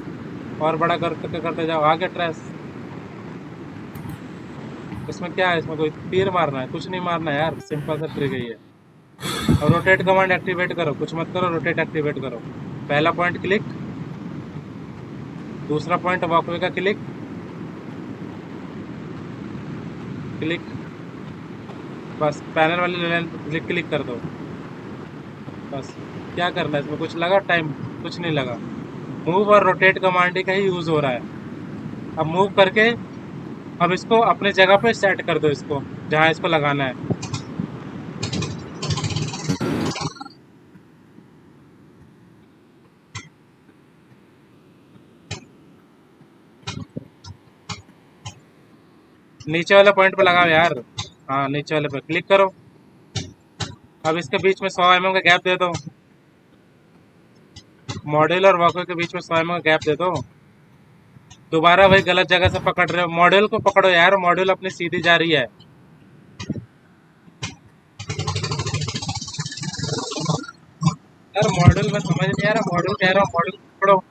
और बड़ा करते करते जाओ, आगे ट्रेस। इसमें क्या है, इसमें कोई तीर मारना है? कुछ नहीं मारना है यार, सिंपल सा ट्रिक है ये। और रोटेट कमांड एक्टिवेट करो, कुछ मत करो, रोटेट एक्टिवेट करो। पहला पॉइंट क्लिक, दूसरा पॉइंट वॉकवे का क्लिक, क्लिक, बस पैनल वाली लाइन पे क्लिक कर दो। बस, क्या करना है इसमें? कुछ लगा टाइम? कुछ नहीं लगा। मूव और रोटेट कमांड का ही यूज़ हो रहा है। अब मूव करके, अब इसको अपने जगह पे सेट कर दो, इसको जहाँ इसको लगाना है। नीचे वाले पॉइंट पे लगाओ यार। हाँ, नीचे वाले पे क्लिक करो। अब इसके बीच में 100 mm का गैप दे दो, मॉडल और वॉकर के बीच में 100 mm का गैप दे दो। दोबारा वही गलत जगह से पकड़ रहे हो। मॉड्यूल को पकड़ो यार, मॉड्यूल अपनी सीधी जा रही है। यार मॉड्यूल में समझ नहीं आ रहा, मॉड्यूल कह रहा हूँ, मॉड्यूल पकड़ो।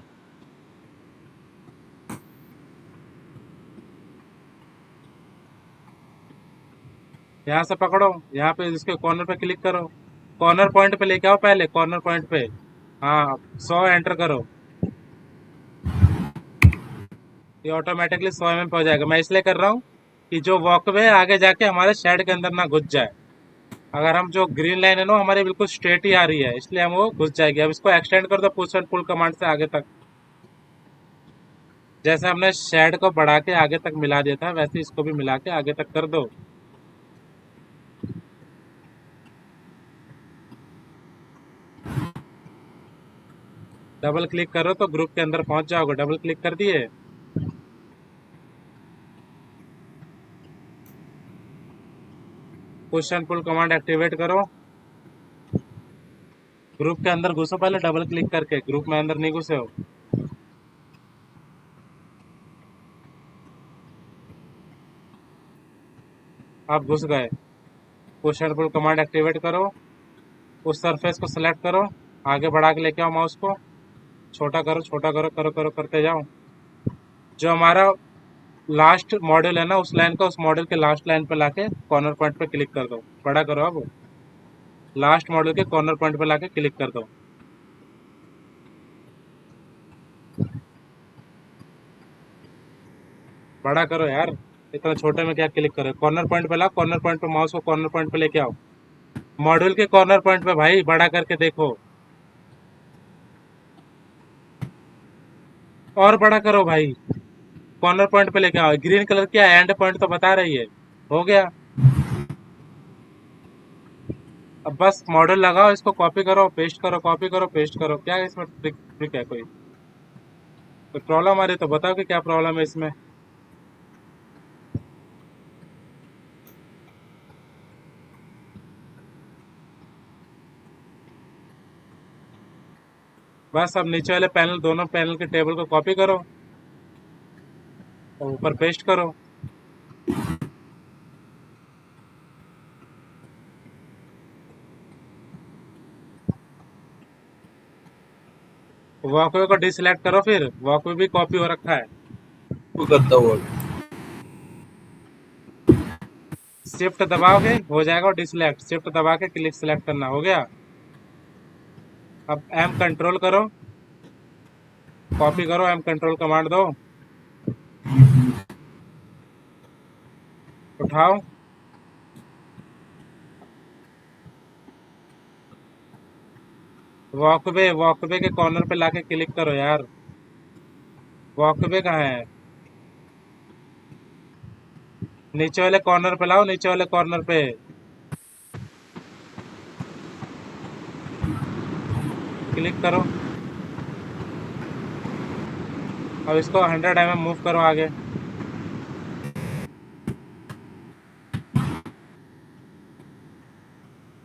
यहाँ से पकड़ो, यहाँ पे इसके कॉर्नर पे क्लिक करो, कॉर्नर पॉइंट पे लेके आओ, पहले कॉर्नर पॉइंट पे। हाँ 100 एंटर करो, ये ऑटोमेटिकली 100 mm पे हो जाएगा। मैं इसलिए कर रहा हूँ कि जो वॉकवे आगे जाके हमारे शेड के अंदर ना घुस जाए। अगर हम जो ग्रीन लाइन है ना हमारी बिल्कुल स्ट्रेट ही आ रही है, इसलिए हम वो घुस जाएगी। अब इसको एक्सटेंड कर दो पुश एंड पुल कमांड से आगे तक। जैसे हमने शेड को बढ़ा के आगे तक मिला दिया था, वैसे इसको भी मिला के आगे तक कर दो। डबल क्लिक करो तो ग्रुप के अंदर पहुंच जाओगे। डबल क्लिक कर दिए, push and pull command activate करो। ग्रुप के अंदर घुसो पहले डबल क्लिक करके, ग्रुप में अंदर नहीं घुसे हो। आप घुस गए। Push and pull command activate करो, उस सरफेस को सिलेक्ट करो, आगे बढ़ा के लेके आओ माउस को, छोटा करो छोटा करो, करो करो करते जाओ। जो हमारा लास्ट मॉड्यूल है ना, उस लाइन का उस मॉड्यूल के लास्ट लाइन पे लाके कॉर्नर पॉइंट पे क्लिक कर दो। बड़ा करो, अब लास्ट मॉड्यूल के कॉर्नर पॉइंट पे लाके क्लिक कर दो। बड़ा करो यार, इतना छोटे में क्या क्लिक करो। कॉर्नर पॉइंट पे लाओ, कॉर्नर पॉइंट पे माउस को कॉर्नर पॉइंट पे लेके आओ, मॉड्यूल के कॉर्नर पॉइंट पे भाई, बड़ा करके देखो। और बड़ा करो भाई, कॉर्नर पॉइंट पे लेके आओ। ग्रीन कलर की एंड पॉइंट तो बता रही है, हो गया। अब बस मॉडल लगाओ, इसको कॉपी करो पेस्ट करो, कॉपी करो पेस्ट करो। क्या है इसमें ट्रिक है? कोई प्रॉब्लम आ रही तो बताओ कि क्या प्रॉब्लम है इसमें। बस अब नीचे वाले पैनल, दोनों पैनल के टेबल को कॉपी करो और ऊपर पेस्ट करो। वॉकवे को डिसलेक्ट करो, फिर वॉकवे भी कॉपी हो रखा है। वो करता हुआ शिफ्ट दबाओगे हो जाएगा डिसलेक्ट, शिफ्ट दबा के क्लिक सिलेक्ट करना, हो गया। अब एम कंट्रोल करो, कॉपी करो, एम कंट्रोल कमांड दो, उठाओ, वॉकवे के कॉर्नर पे लाके क्लिक करो यार। वॉकवे कहाँ है? नीचे वाले कॉर्नर पे लाओ, नीचे वाले कॉर्नर पे क्लिक करो। अब इसको 100 mm मूव करो आगे।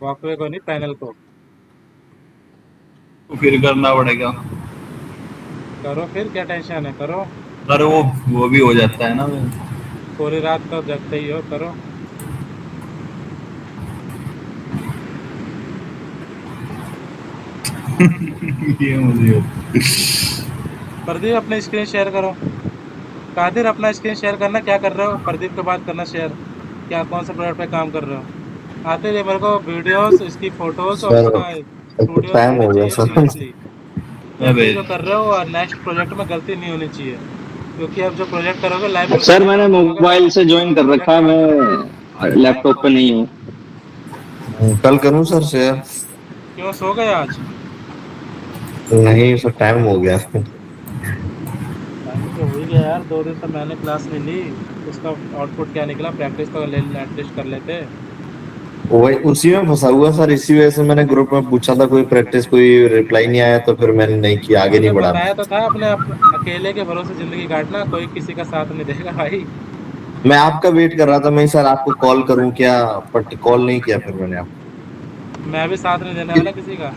वॉकवे को नहीं, पैनल को तो फिर करना पड़ेगा। करो, फिर क्या टेंशन है, करो। अरे वो भी हो जाता है ना। पूरी रात तो जगते ही हो, करो। ये मुझे प्रदीप अपनी स्क्रीन शेयर करो। कादिर अपना स्क्रीन शेयर करना, क्या कर रहे हो? प्रदीप के बाद करना शेयर, क्या कौन से प्रोजेक्ट पे काम कर रहे हो? आते थे मेरे को वीडियोस, इसकी फोटोज और इसका स्टूडियो टाइम हो गया सर। गलती जो कर रहे हो और नेक्स्ट प्रोजेक्ट में गलती नहीं होनी चाहिए, क्योंकि अब जो प्रोजेक्ट करोगे लाइव। सर मैंने मोबाइल से ज्वाइन कर रखा है, मैं लैपटॉप पे नहीं हूँ। कल करूं सर शेयर? क्यों सो गए आज? नहीं सर, टाइम हो गया। टाइम तो हो ही गया यार, 2 दिन से मैंने क्लास नहीं ली, उसका आउटपुट क्या निकला? प्रैक्टिस तो ले एटलीस्ट कर लेते। वही उसी में फंसा हुआ सर, इसी वजह से मैंने ग्रुप में पूछा था, कोई प्रैक्टिस कोई रिप्लाई नहीं आया, तो फिर मैंने नहीं किया, आगे नहीं बढ़ा। बताया तो था अपने अकेले के भरोसे जिंदगी काटना, कोई किसी का साथ नहीं देगा भाई। मैं आपका वेट कर रहा था, मैं सर आपको कॉल करूं क्या, बट कॉल नहीं किया फिर मैंने आपको। मैं भी साथ नहीं देने वाला किसी का।